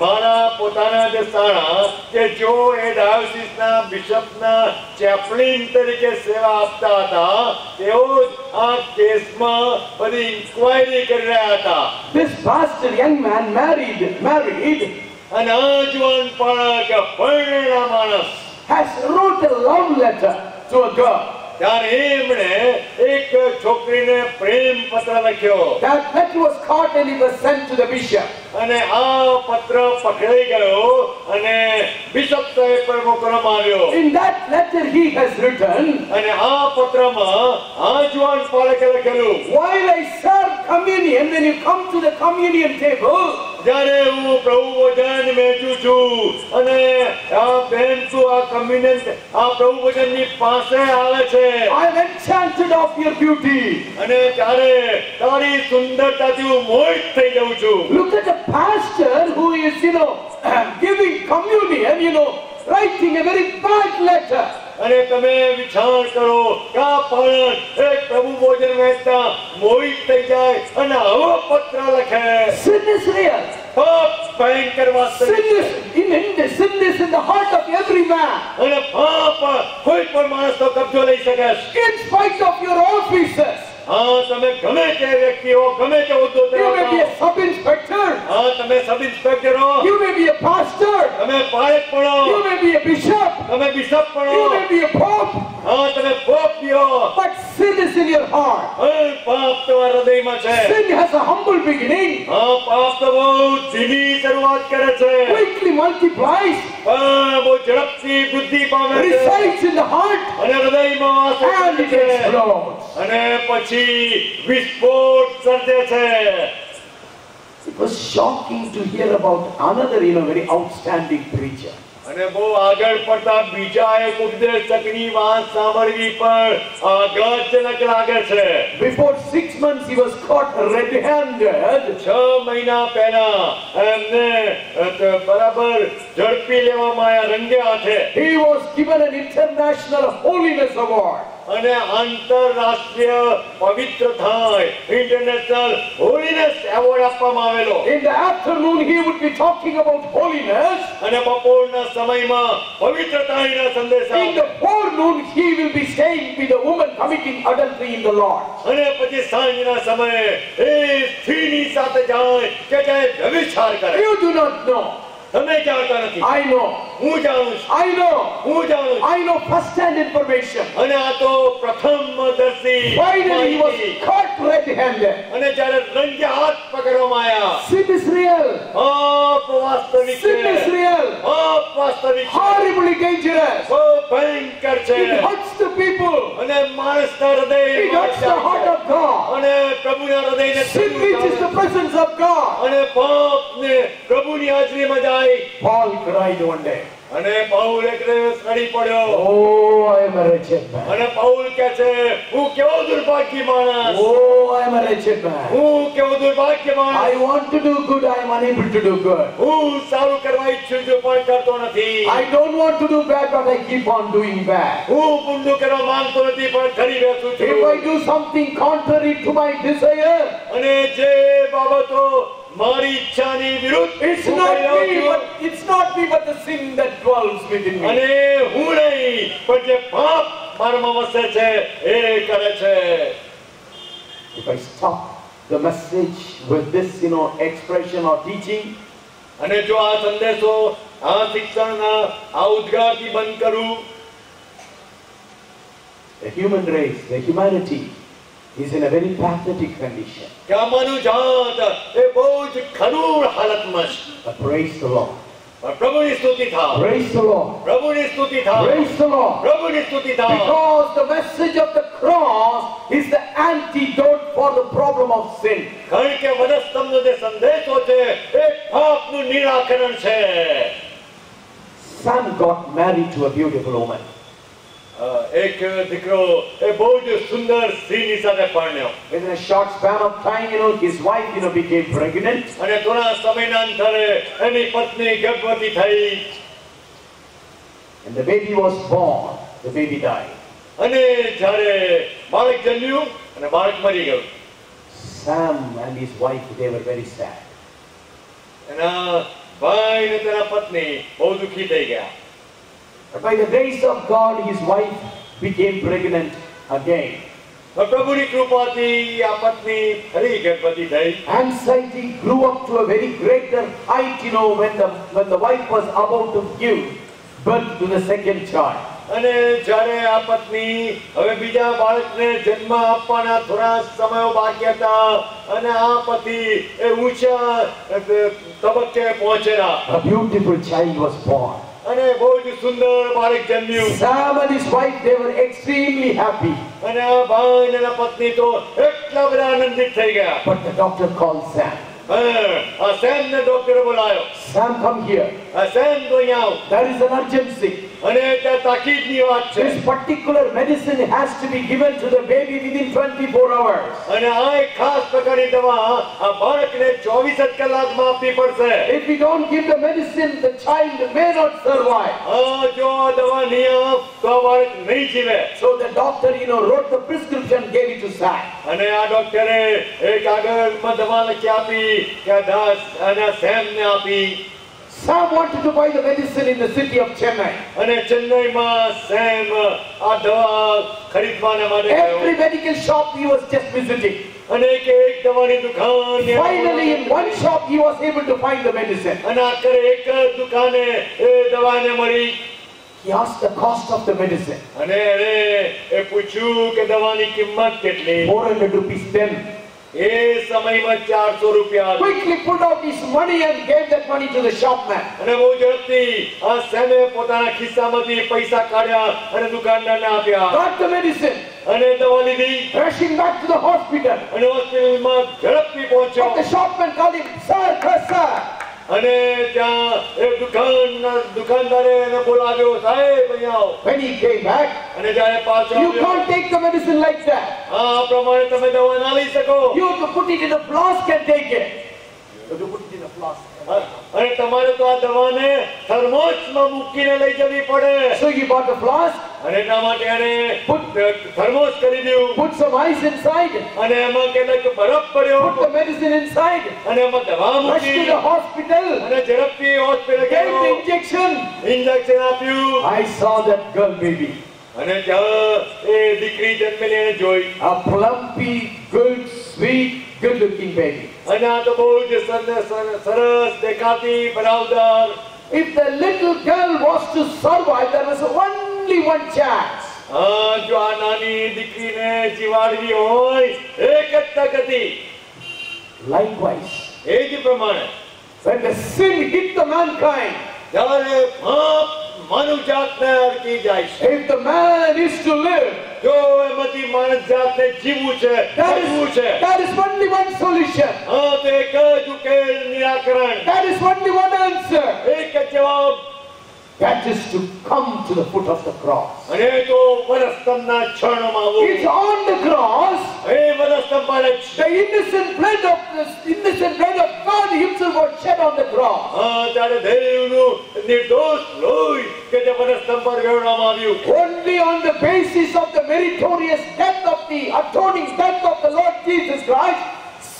મારા પોતાના જે શાળા કે જો એ ડાયોસીસના બિશપના ચેપ્લિન તરીકે સેવા આપતા હતા તેઓ આ કેસમાં બધી ઇન્ક્વાયરી કરી રહ્યા હતા. This pastor, young man, married, અને આ જુવાન પાળક પરણેલા માણસ has wrote a love letter to a girl. ત્યારે એમણે એક છોકરીને પ્રેમ પત્ર લખ્યો. That letter was caught and it was sent to the bishop. અને આ પત્ર પકડાઈ ગયો અને બિશપ સાહેબ પર મોકલવામાં આવ્યો. In that letter he has written, અને આ પત્રમાં આ જુવાન પાલકે લખેલું, while I serve communion, when you come to the communion table, જ્યારે હું પ્રભુ ભોજન વહેંચું છું અને આ બેન તું આ કમ્યુનિયન આ પ્રભુ ભોજનની પાસે આવે છે I am enchanted of your beauty. અને ત્યારે તારી સુંદરતાથી હું મોહિત થઈ જાઉં છું. Look at a pastor who is, giving communion, writing a very bad letter. અને તમે વિચાર કરો કે આ પાલક એક પ્રભુ ભોજન વહેંચતા મોહિત થઈ જાય અને આવો પત્ર લખે. Sin is real. પાપ ભયંકર Sin વાસ્તવિક છે. sin is in the heart of every man. અને પાપ કોઈ પણ માણસનો કબજો લઈ શકે છે. In spite of your offices. હા તમે ગમે તે વ્યક્તિ હો ગમે તે હોદ્દો You may be ધરાવતા a sub-inspector. હા તમે સબ ઇન્સ્પેક્ટર હો You may be a pastor. તમે પાલક પણ હો You may be a bishop. તમે બિશપ પણ You હો may be a pope. હા તમે પોપ બી હો. But sin is in your heart. પાપ તમારા હૃદયમાં છે. Sin has a humble beginning, હા પાપ તો બહુ ધીમી શરૂઆત કરે છે quickly multiplies, પણ બહુ ઝડપથી વૃદ્ધિ પામે છે resides in the heart, અને હૃદયમાં વાસ and કરે it છે explodes. અને પછી વિસ્ફોટ સર્જે છે. It was shocking to hear about another, very outstanding preacher. અને બહુ આગળ પડતા બીજા એક ઉપદેશકની વાત સાંભળવી પણ આઘાતજનક લાગે છે. Before 6 months he was caught red-handed. 6 મહિના પહેલા એમને બરાબર ઝડપી લેવામાં આવ્યા રંગે હાથે. He was given an international holiness award. અને આંતરરાષ્ટ્રીય પવિત્ર થાય ઇન્ટરનેશનલ હોલીનેસ એવોર્ડ આપવામાં આવેલો. In the afternoon he would be talking about holiness. અને બપોરના સમયમાં પવિત્રતાના સંદેશા. In the forenoon he will be staying with a woman committing adultery in the Lord. અને પછી સાંજના સમયે એ સ્ત્રીની સાથે જાય કે જે વ્યભિચાર કરે. You do not know. તમે જાણતા નથી. I know. હું જાણું છું. I know. હું જાણું છું. I know first-hand information. અને આ તો પ્રથમદર્શી Finally he was માહિતી. caught red-handed. અને જ્યારે રંગે હાથ પકડવામાં આવ્યા. Sin is real. પાપ વાસ્તવિક Sin is છે. real. પાપ વાસ્તવિક છે. Horribly dangerous. બહુ ભયંકર છે. It hurts the people. અને માણસના હૃદય It hurts the heart of God. અને પ્રભુના હૃદયને Sin reaches the presence of God. અને પાપને પ્રભુની હાજરીમાં જાય. Paul cried one day, અને પૌલ એક દિવસ રડી પડ્યો. oh, I am a wretched man. અને પૌલ કહે છે હું કેવો દુર્ભાગ્ય માણસ. Oh, I am a wretched man. હું કેવો દુર્ભાગ્ય માણસ. I want to do good, I am unable to do good. હું સારું કરવા ઈચ્છું છું પણ કરતો નથી. I don't want to do bad, but I keep on doing bad. હું પુણ્ય કરવા માંગતો નથી પણ કરી બેસું If છું. I do something contrary to my desire, અને જે બાબતો મારી ઈચ્છાની વિરુદ્ધ it's હું not કરી રહ્યો me, છું. but the sin that dwells within me. અને હું નહીં પણ જે પાપ મારામાં વસે છે એ કરે છે. If I stop the message with this, expression or teaching, અને જો આ સંદેશો આ શિક્ષણના આ ઉદ્ગારથી બંધ કરું, the human race, the humanity, is in a very pathetic condition. કે આ માનવજાત એ બહુ જ ખરૂર હાલતમાં છે. But praise the Lord. પણ પ્રભુની સ્તુતિ થાવ. Praise the Lord. પ્રભુની સ્તુતિ થાવ. Praise the Lord. પ્રભુની સ્તુતિ થાવ. Because the message of the cross is the antidote for the problem of sin. કારણ કે વધસ્તંભનો જે સંદેશો છે એ પાપનું નિરાકરણ છે. Sam got married to a beautiful woman. એક દીકરો એ બહુ જ સુંદર સ્ત્રીની સાથે પરણ્યો. Within a short span of time, his wife, became pregnant. અને થોડા સમયના અંતરે એની પત્ની ગર્ભવતી થઈ. And the baby was born. The baby died. અને જ્યારે બાળક જન્મ્યું અને બાળક મરી ગયું. Sam and his wife, they were very sad. એના ભાઈ ને તેના પત્ની બહુ દુઃખી થઈ ગયા. But by the grace of God, his wife became pregnant again. પ્રભુની કૃપાથી આ પત્ની ફરી ગર્ભવતી થઈ. Anxiety grew up to a very greater height, when the wife was about to give birth to the second child. અને જ્યારે આ પત્ની હવે બીજા બાળકને જન્મ આપવાના થોડા સમયો બાકી હતા અને આ પતિ એ ઊંચા તબક્કે પહોંચેલા. A beautiful child was born. અને બહુ જ સુંદર બાળક જન્મ્યું. Sam and his wife, they were extremely happy. અને આ ભાઈ અને એના પત્ની તો એટલા બધા આનંદિત થઈ ગયા. But the doctor called Sam. આ સેમને ડોક્ટરે બોલાયો. Sam, come here. સેમ તો અહીંયા આવ. There is an urgency. અને ત્યાં તાકીદની વાત છે. This particular medicine has to be given to the baby within 24 hours. અને આ એક ખાસ પ્રકારની દવા આ બાળકને 24 જ કલાકમાં આપવી પડશે. If we don't give the medicine, the child may not survive. જો આ દવા નહીં આપ તો આ બાળક નહીં જીવે. So the doctor, wrote the prescription, gave it to Sam. અને આ ડોક્ટરે એક કાગળમાં દવા લખી આપી કે આ દાસ અને સેમને આપી. Sam wanted to buy the medicine in the city of Chennai. અને ચેન્નઈમાં સેમ આ દવા ખરીદવાના માટે ગયો. Every medical shop he was just visiting. અને એક દવાની દુકાન. Finally, in one shop he was able to find the medicine. અને આખરે એક દુકાને એ દવાને મળી. He asked the cost of the medicine. અને એ પૂછ્યું કે દવાની કિંમત કેટલી. 400 rupees then. એ સમયમાં 400 રૂપિયા. Quickly pulled out his money and gave that money to the shopman. અને બહુ ઝડપથી આ સેમે પોતાના ખિસ્સામાંથી પૈસા કાઢ્યા અને દુકાનદારને આપ્યા. Got the medicine. અને દવા લીધી. Rushing back to the hospital. અને હોસ્પિટલમાં ઝડપથી પહોંચ્યો. But the shopman called him, sir. અને ત્યાં એક દુકાનદારે એને બોલાવ્યો, સાહેબ અહીંયા આવો. When he came back, અને જ્યારે પાછો you આવ્યો, can't take the medicine like that. આ પ્રમાણે તમે દવા ના લઈ શકો. You have to put it in a flask and take it. You have to put it in a flask. અને તમારે તો આ દવાને થર્મોસમાં મૂકીને લઈ જવી પડે. So he bought a flask, અને એટલા માટે એને થર્મોસ ખરીદ્યું. put some ice inside, અને એમાં કેટલાક બરફ પડ્યો. put the medicine inside, અને એમાં દવા rushed to મૂકી. the hospital, અને ઝડપથી હોસ્પિટલ gave the ગયો. injection. ઇન્જેક્શન આપ્યું. I saw that girl baby. અને ત્યાં એ દીકરી જન્મેલી એને જોઈ. A plumpy, good, sweet, good-looking baby. અને આ તો બહુ જ સરસ દેખાતી બરાવદાર. If the little girl was to survive, there was only one chance. જો આ નાની દીકરીને જીવાડવી હોય એક જ તક હતી. Likewise, એ જ પ્રમાણે when the sin hit the mankind, જ્યારે પાપ માનવ જાતને અડકી જાય છે. if the man is to live, જો એમાંથી માનવ જાતને જીવવું છે, બચવું છે, there is only one solution. તો એક જ ઉકેલ, નિરાકરણ, There is only one answer. એક જ જવાબ. That is to come to the foot of the cross. અને તો વરસ્તંભના ચરણોમાં આવવું. It's on the cross. એ વરસ્તંભ પર જ The innocent blood of God Himself was shed on the cross. ત્યારે દેવનું નિર્દોષ લોહી કે જે વરસ્તંભ પર વેરવામાં આવ્યું. Only on the basis of the meritorious death of the atoning death of the Lord Jesus Christ,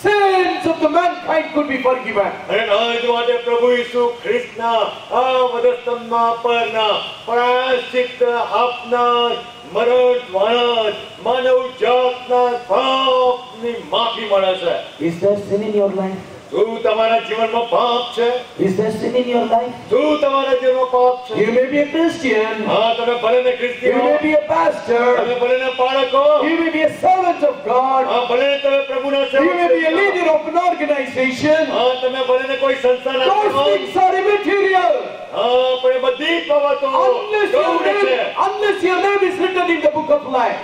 sins of the mankind could be forgiven. અને આજ માટે પ્રભુ ઈસુ ખ્રિસ્તના આ વરસ્તંભમાં પરના પ્રાયશ્ચિત્ત આપનાર મરણ દ્વારા માનવ જાતના પાપની માફી મળે છે. Is there sin in your life? શું તમારા જીવનમાં પાપ છે? Is there sin in your life? શું તમારા જીવનમાં પાપ છે? You may be a Christian. તમે ભલે ને You ખ્રિસ્તી હો, may be a pastor. તમે ભલે ને પાળક હો, You may be a servant of God. ભલે ને તમે પ્રભુના You may be a સેવક છો, leader of an organization. તમે ભલે ને કોઈ સંસ્થાના Those આગેવાન. things are immaterial. પણ એ બધી બાબતો Unless your name is written in the book of life.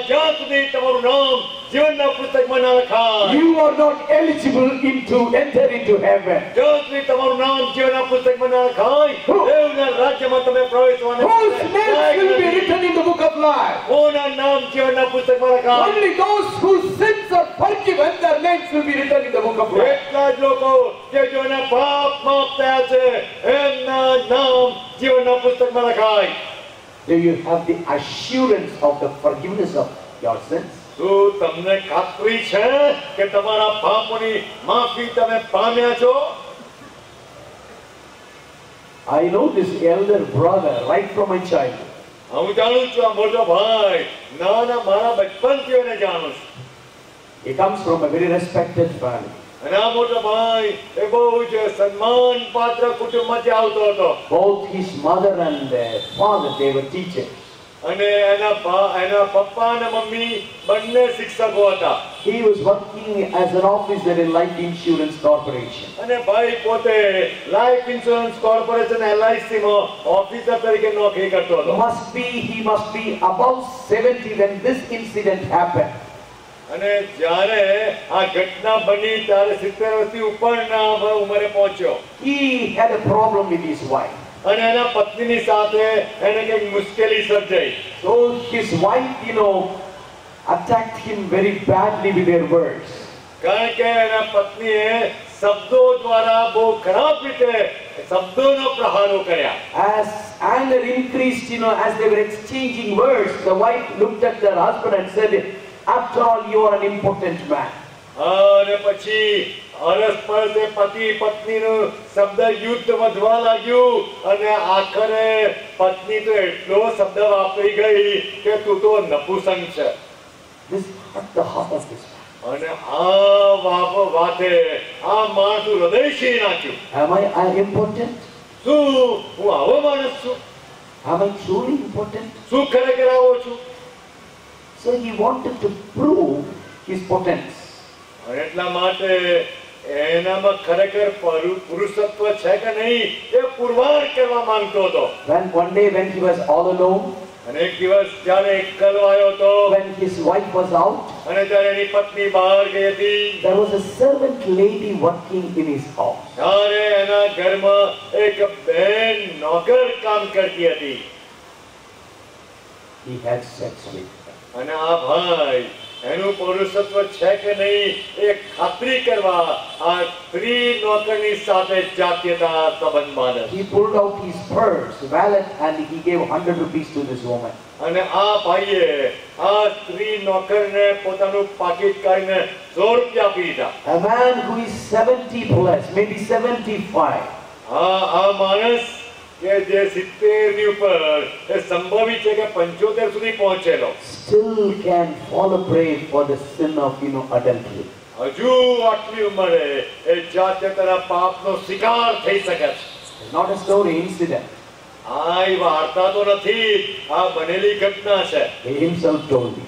જ્યાં સુધી તમારું નામ જીવનના પુસ્તકમાં ના લખાય, You are not eligible to enter into heaven. જ્યાં સુધી તમારું નામ જીવનના પુસ્તકમાં ના લખાય, દેવના રાજ્યમાં તમે પ્રવેશવાના Whose names will be written in the book of life? કોના નામ જીવનના પુસ્તકમાં લખાય? Only those whose sins are forgiven, their names will be written in the book of life. એટલા જ લોકો કે જેઓના પાપ માફ થયા છે એમના નામ જીવનના પુસ્તકમાં લખાય. Do you have the assurance of the forgiveness of your sins? શું તમને ખાતરી છે કે તમારા પાપોની માફી તમે પામ્યા છો? I know this elder brother right from my childhood. હું જાણું છું, આ મોટો ભાઈ ના મારા બચપનથી એને જાણું છું. He comes from a very respected family. અને આ મોટો ભાઈ એ બહુ જ સન્માન પાત્ર કુટુંબમાંથી આવતો હતો. Both his mother and father, they were teachers. અને એના પપ્પા અને મમ્મી બંને શિક્ષકો હતા. He was working as an officer in Life Insurance Corporation. અને ભાઈ પોતે લાઈફ ઇન્સ્યોરન્સ કોર્પોરેશન LIC માં ઓફિસર તરીકે નોકરી કરતો હતો. He must be above 70 when this incident happened. અને જ્યારે આ ઘટના બની ત્યારે 70 વર્ષથી ઉપરના ઉંમરે પહોંચ્યો. He had a problem with his wife. અને એના પત્નીની સાથે એને કંઈક મુશ્કેલી સર્જાઈ. So his wife, attacked him very badly with her words. કારણ કે એના પત્નીએ શબ્દો દ્વારા બહુ ખરાબ રીતે શબ્દોનો પ્રહારો કર્યા. As anger increased, as they were exchanging words, the wife looked at her husband and said, "After all, you are an important man." અને પછી અરસપરસે પતિ પત્નીનું શબ્દ યુદ્ધ વધવા લાગ્યું અને આખરે પત્ની તો એટલો શબ્દ વાપરી ગઈ કે તું તો નપુસંગ છે. This hurt the heart of this man. અને આ વાતે આ માણસનું હૃદય શી નાખ્યું. Am I important? શું હું આવો માણસ છું? Am I truly important? શું ખરેખર આવો છું? So he wanted to prove his potence. અને એટલા માટે એનામાં ખરેખર પુરુષત્વ છે કે નહીં એ પુરવાર કરવા માંગતો હતો. One day when he was all alone, અને એક દિવસ જ્યારે એકલો આવ્યો હતો when his wife was out, અને ત્યારે એની પત્ની બહાર ગઈ હતી, there was a servant lady working in his house. ત્યારે એના ઘરમાં એક બેન નોકર કામ કરતી હતી. He had sex with her. અને આ ભાઈ એનું પુરુષત્વ છે કે નહીં એ ખાતરી કરવા આ સ્ત્રી નોકરની સાથે જાતીયતા સંબંધ બાંધે. He pulled out his purse, wallet, and he gave 100 rupees to this woman. અને આ ભાઈએ આ સ્ત્રી નોકરને પોતાનું પાકીટ કાઢીને 100 રૂપિયા આપી દીધા. A man who is 70 plus, maybe 75, આ માણસ કે જે 70 ની ઉપર એ સંભવિત છે કે 75 સુધી પહોંચેલો still can fall a prey for the sin of adultery. હજુ આટલી ઉંમરે એ જાતીયતાના પાપનો શિકાર થઈ શકે છે. It's not a story, incident. આ એ વાર્તા તો નથી, આ બનેલી ઘટના છે. He himself told me.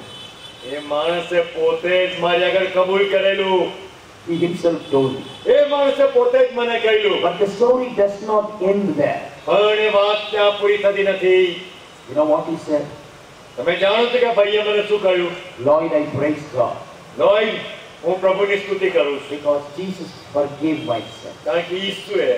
એ માણસે પોતે જ મારી આગળ કબૂલ કરેલું. He himself told me. એ માણસે પોતે જ મને કહ્યું. But the story does not end there. પણ એ વાત ત્યાં પૂરી થતી નથી. You know what he said? તમે જાણો છો કે ભાઈએ મને શું કહ્યું? Lord, I praise God. લોય હું પ્રભુની સ્તુતિ કરું છું Because Jesus forgave my sin. કારણ કે ઈસુએ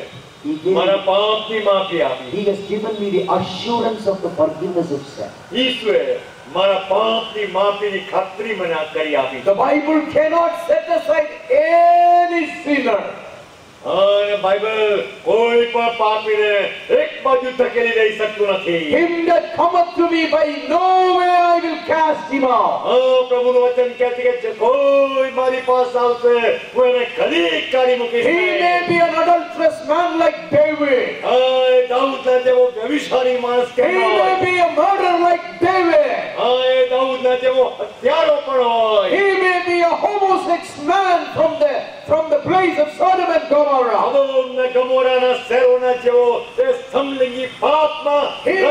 He gave મારા me, પાપની માફી આપી. He has given me the assurance of the forgiveness of sin. ઈસુએ મારા પાપની માફીની ખાતરી મને કરી આપી. The Bible cannot set aside any sinner. અને બાઇબલ કોઈ પણ પાપીને એક બાજુ ધકેલી દઈ શકતું નથી. Him that cometh to me, by no way I will cast him out. પ્રભુનું વચન કહે છે કે કોઈ મારી પાસે આવશે હું એને કદી કાઢી મૂકીશ He નહીં. may be an adulterous man like David. દાઉદના જેવો વ્યભિચારી માણસ He કેમ may હોય? be a murderer like David. દાઉદના જેવો હત્યારો પણ હોય. He may be a homosexual man from the place of Sodom and Gomorrah. સદોમ ગમોરાના શહેરોના જેવો એ સમલિંગી પાપમાં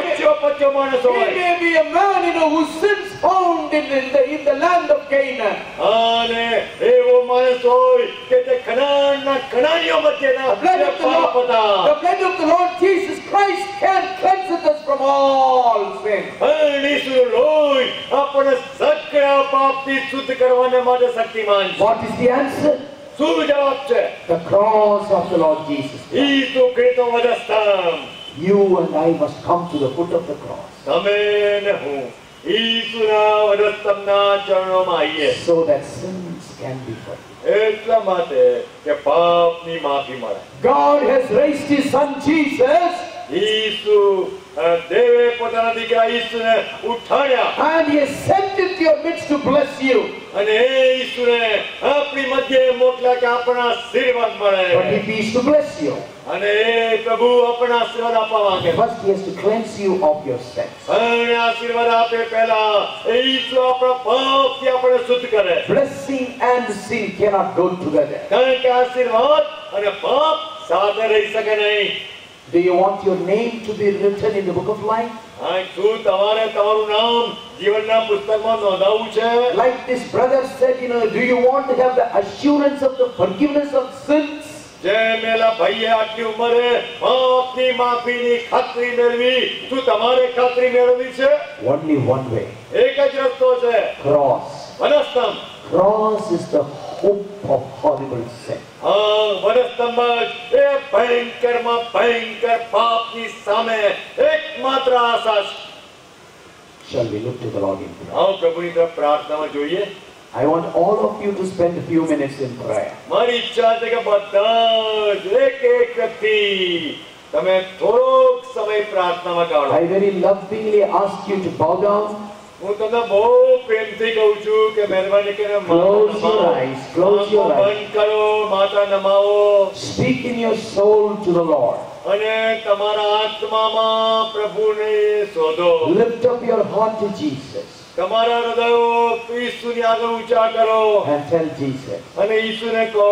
રચ્યો પચ્યો માણસ He હોય. may be a man, whose sins found in the land of Canaan. અને એવો માણસ હોય કે તે કનાનના કનાનીઓ વચ્ચેના The blood of the પાપ હતા. Lord Jesus Christ can cleanse us from all sin. પણ ઈસુનું લોહી આપણને સકળ પાપથી શુદ્ધ કરવાને માટે શક્તિમાન છે. What is the answer? શું જવાબ છે? The cross of the Lord Jesus Christ. Isu ખ્રિસ્તનો વધસ્તંભ. You and I must come to the foot of the cross તમે ને હું ઈસુના વધસ્તંભના ચરણોમાં આવીએ so that sins can be forgiven. એટલા માટે કે પાપની માફી મળે. God has raised his son Jesus, ઈસુ દેવે પોતાના દીકરા ઈસુને ઉઠાડ્યા and he has sent into your midst to bless you. અને એ ઈસુને આપણી મધ્યે મોકલ્યા કે આપણને આશીર્વાદ મળે. But if he is to bless you, અને એ પ્રભુ આપણને આશીર્વાદ આપવા માંગે. first he has to cleanse you of your sins. અને આશીર્વાદ આપે પહેલા એ ઈસુ આપણા પાપથી આપણને શુદ્ધ કરે. Blessing and sin cannot go together. કારણ કે આશીર્વાદ અને પાપ સાથે રહી શકે નહીં. Do you want your name to be written in the book of life? હા, શું તમારે તમારું નામ જીવનના પુસ્તકમાં નોંધાવવું છે? Like this brother said, do you want to have the assurance of the forgiveness of sins? જે મેલા ભાઈએ આટલી ઉંમરે પાપની માફીની ખાતરી મેળવી, શું તમારે ખાતરી મેળવવી છે? Only one way. એક જ રસ્તો છે, Cross. વનસ્તંભ. Cross is the hope of horrible sin. હા, વનસ્તંભ જ એ ભયંકરમાં ભયંકર પાપની સામે એકમાત્ર આશા છે. Shall we look to the Lord in prayer? આવો પ્રભુની તરફ પ્રાર્થનામાં જોઈએ. I want all of you to spend a few minutes in prayer. મારી ઈચ્છા છે કે બધા જ એક વ્યક્તિ તમે થોડોક સમય પ્રાર્થનામાં કાઢો. I very lovingly ask you to bow down. હું તમને બહુ પ્રેમથી કહું છું કે મહેરબાની કરીને Close your eyes. Close your eyes. બંધ કરો, માથા નમાવો Speak in your soul to the Lord. અને તમારા આત્મામાં પ્રભુને શોધો. Lift up your heart to Jesus તમારા હૃદયો ઈસુની આગળ ઊંચા કરો and tell Jesus. અને ઈસુને કહો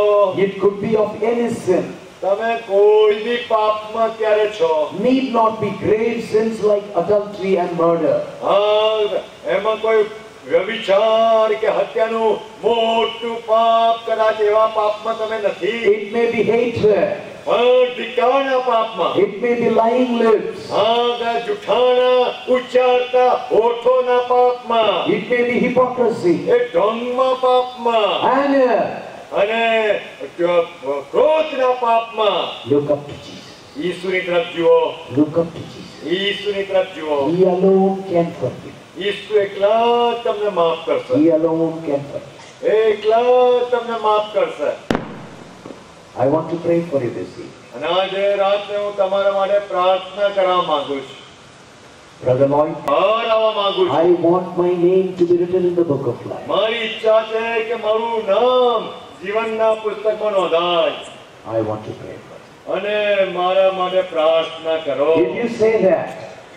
It could be of any sin. તમે કોઈ બી પાપમાં ક્યારે છો. Need not be grave sins like adultery and murder. હા, એમાં કોઈ વ્યભિચાર કે હત્યાનું મોટું પાપ, કદાચ એવા પાપમાં તમે નથી. It may be hatred. પણ ધિક્કારના પાપમાં, It may be lying lips. હા, જુઠ્ઠાણા ઉચ્ચારતા હોઠોના પાપમાં, It may be hypocrisy. A ઢોંગમાં પાપમાં Anger. અને ક્રોધના પાપમાં. Look up to Jesus. ઈસુની તરફ જુઓ. Look up to Jesus. ઈસુની તરફ જુઓ. He alone can forgive. ઈસુ એકલા તમને માફ કરશે. He alone can forgive. એકલા તમને માફ કરશે. I want to pray for you this evening. અને આજે રાત્રે હું તમારા માટે પ્રાર્થના કરવા માંગુ છું. Brother Lloyd, બહાર આવવા માંગુ છું. I want my name to be written in the book of life. મારી ઈચ્છા છે કે મારું નામ જીવનના પુસ્તકમાં નોંધાય. I want to pray for you. અને મારા માટે પ્રાર્થના કરો. If you say that,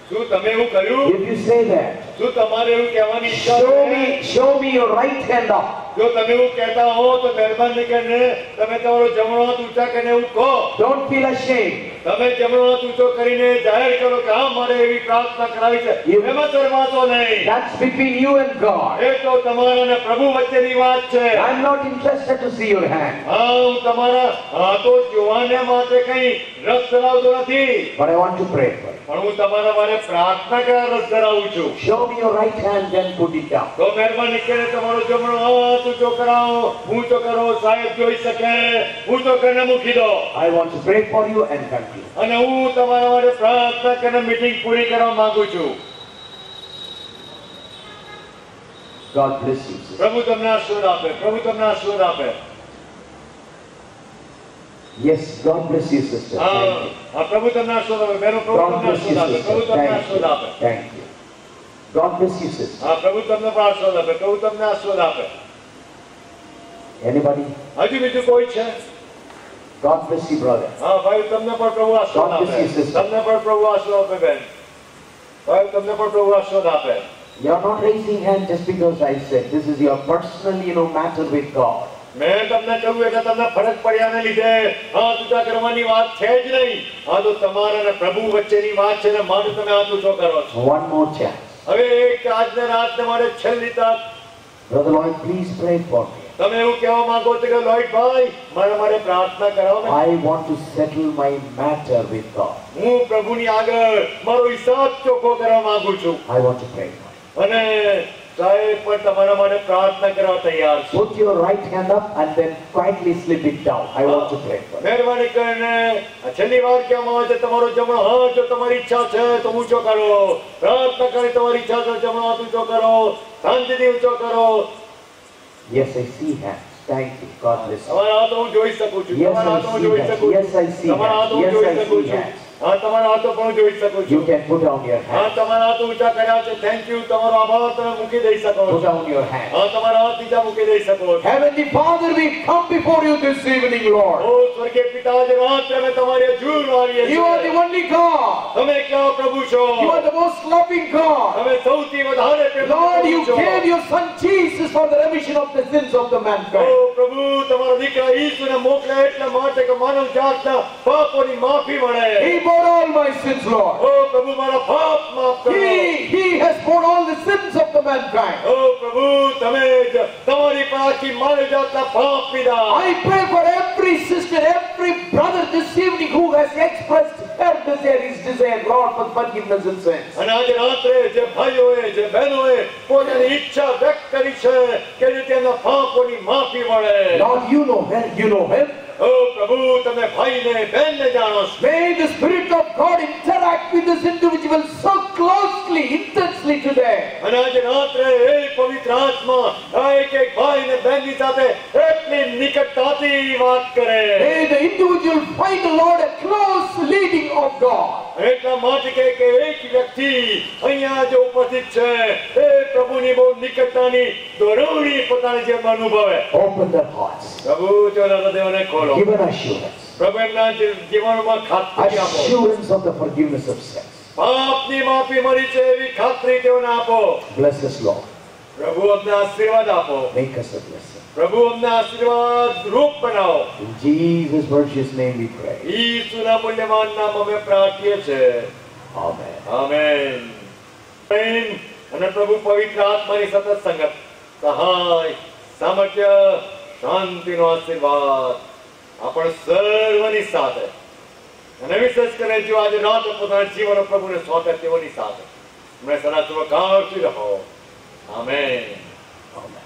શું તમે એવું કર્યું? if you say that, શું તમારે એવું કહેવાની ઈચ્છા છે? show me your right hand up. જો તમે એવું કહેતા હો તો મહેરબાની કરીને તમે તમારો જમણો હાથ ઊંચા કરીને એવું કહો. Don't feel ashamed. તમે જમણો હાથ ઊંચો કરીને જાહેર કરો કે હા, મારે એવી પ્રાર્થના કરાવી છે. એમાં શરમાતો નહીં. That's between you and God. એ તો તમારા અને પ્રભુ વચ્ચેની વાત છે. I'm not interested to see your hand, હા, હું તમારા હાથો જોવાને માટે કઈ રસ ધરાવતો નથી, but I want to pray for you. પણ હું તમારા માટે પ્રાર્થના કરવા રસ ધરાવું છું. Show me your right hand, then put it down. તો મહેરબાની કરીને તમારો જમણો હાથ ઊંચો કરાવો, ઊંચો કરો, સાહેબ જોઈ શકે. ઊંચો કરીને મૂકી દો. I want to pray for you and conclude. અને હું તમારા માટે પ્રાર્થના કરીને મીટિંગ પૂરી કરવા માંગુ છું. God bless you, sister. પ્રભુ તમને આશીર્વાદ આપે. પ્રભુ તમને આશીર્વાદ આપે. Yes, God bless you, sister. હા, Thank you. હા, પ્રભુ તમને આશીર્વાદ આપે. બહેનો, પ્રભુ God તમને bless you, આશીર્વાદ આપે. પ્રભુ sister. તમને Thank આશીર્વાદ આપે. you. Thank you. God bless you, sister. હા, પ્રભુ તમને પણ આશીર્વાદ આપે. પ્રભુ તમને આશીર્વાદ આપે. Anybody? હજુ બીજું કોઈ છે? God bless you, brother. હા, ભાઈ, તમને પણ પ્રભુ આશીર્વાદ God bless આપે. you, sister. તમને પણ પ્રભુ આશીર્વાદ આપે, બેન. ભાઈ, તમને પણ પ્રભુ આશીર્વાદ આપે. You're not raising hand just because I said. This is your personal, matter with God. મેં તમને કહ્યું એટલે તમને ફરક પડ્યાને લીધે હાથ ઊંચા કરવાની વાત છે જ નહીં. આ તો તમારા અને પ્રભુ વચ્ચેની વાત છે ને માટે તમે હાથ ઊંચો કરો છો. One more chance. હવે એક આજને રાતને મારે છેલ્લી તક. Brother Lloyd, please pray for me. તમે એવું કહેવા માંગો છો કે લોઈડ ભાઈ, મારા માટે પ્રાર્થના કરાવો ને. I want to settle my matter with God. હું પ્રભુની આગળ મારો હિસાબ ચોખ્ખો કરવા માંગુ છું. I want to pray for you. અને સાહેબ પણ તમારા માટે પ્રાર્થના કરવા તૈયાર છે. Put your right hand up and then quietly slip it down. I want to pray for you. મહેરબાની કરીને આ છેલ્લી વાર કહેવામાં આવે છે, તમારો જમણો હાથ જો તમારી ઈચ્છા છે તો ઊંચો કરો. પ્રાર્થના કરી તમારી ઈચ્છા છે જમણો હાથ ઊંચો કરો, શાંતિથી ઊંચો કરો. Yes, I see hands. Thank you. God bless you. તમારા હાથો હું જોઈ શકું છું. Yes, તમારા I હાથો હું see જોઈ hands. શકું Yes, I છું. see તમારા હાથો હું hands. જોઈ Yes, I શકું see છું. hands. હા, તમારા હાથો પણ હું જોઈ શકું You છું. can put down your હા, hand. તમારા હાથ ઊંચા કર્યા છે. Thank you. તમારો આભાર. તમે મૂકી દઈ શકો Put છો. down your hand. હા, તમારા હાથ નીચે મૂકી દઈ શકો છો. Heavenly Father, we come before you this evening, Lord. ઓ સ્વર્ગીય પિતા, આજે રાત્રે અમે તમારી હજૂર આવીએ You are the છીએ. only God. તમે કેવા પ્રભુ છો? You are the most loving God. તમે સૌથી વધારે પ્રેમી Lord, પ્રભુ you છો. gave your Son Jesus for the remission of the sins of the O mankind. પ્રભુ, તમારા દીકરા ઈસુને મોકલ્યા એટલા માટે કે માનવ જાતના પાપોની માફી મળે. He bore all my sins, Lord. ઓ પ્રભુ મારા પાપ માફ કરો. He has borne all the sins of the mankind. ઓ પ્રભુ તમે જ તમારી પાકી મારી જાતના પાપ પીધા. I pray for every sister, every brother this evening who has expressed his desire, Lord, for forgiveness and sins. અને આજે રાત્રે જે ભાઈઓએ જે બહેનોએ પોતાની ઈચ્છા વ્યક્ત કરી છે કે તેમના પાપોની માફી મળે. Lord, you know her, you know him. ઓ પ્રભુ તમે ભાઈને બહેનને જાણો છો. May the Spirit of God interact with this individual so closely, intensely today. અને આજે રાત્રે એ પવિત્ર આત્મા આ એક ભાઈ ને બહેનની સાથે એટલી નિકટતાથી વાત કરે. May the individual find, Lord, a close leading of God. એટલા માટે કે એક વ્યક્તિ અહીંયા જે ઉપસ્થિત છે એ પ્રભુની બહુ નિકટતાની દોરવણી પોતાની જેમ અનુભવે. Open their hearts. પ્રભુ તેના હૃદયોને ખોલો. Give an assurance. પ્રભુ એમના જીવનમાં ખાતરી આપો. Assurance of the forgiveness of sins. પાપની માફી મળી છે એવી ખાતરી તેઓને આપો. Bless us, Lord. પ્રભુ અમને આશીર્વાદ આપો. Make us a blessing. પ્રભુ અમને આશીર્વાદ રૂપ બનાવો. In Jesus' precious name we pray. ઈસુના મૂલ્યવાન નામ અમે પ્રાર્થીએ છે. Amen. આમેન. આમેન. અને પ્રભુ પવિત્ર આત્માની સતત સંગત, સહાય, સામર્થ્ય, શાંતિનો આશીર્વાદ આપણ સર્વની સાથે અને વિશેષ કરીને જો આજે રાત પોતાના જીવન પ્રભુને સોંપે તેઓની સાથે અમે સદા શુભકામના રહો. આમેન. Amen.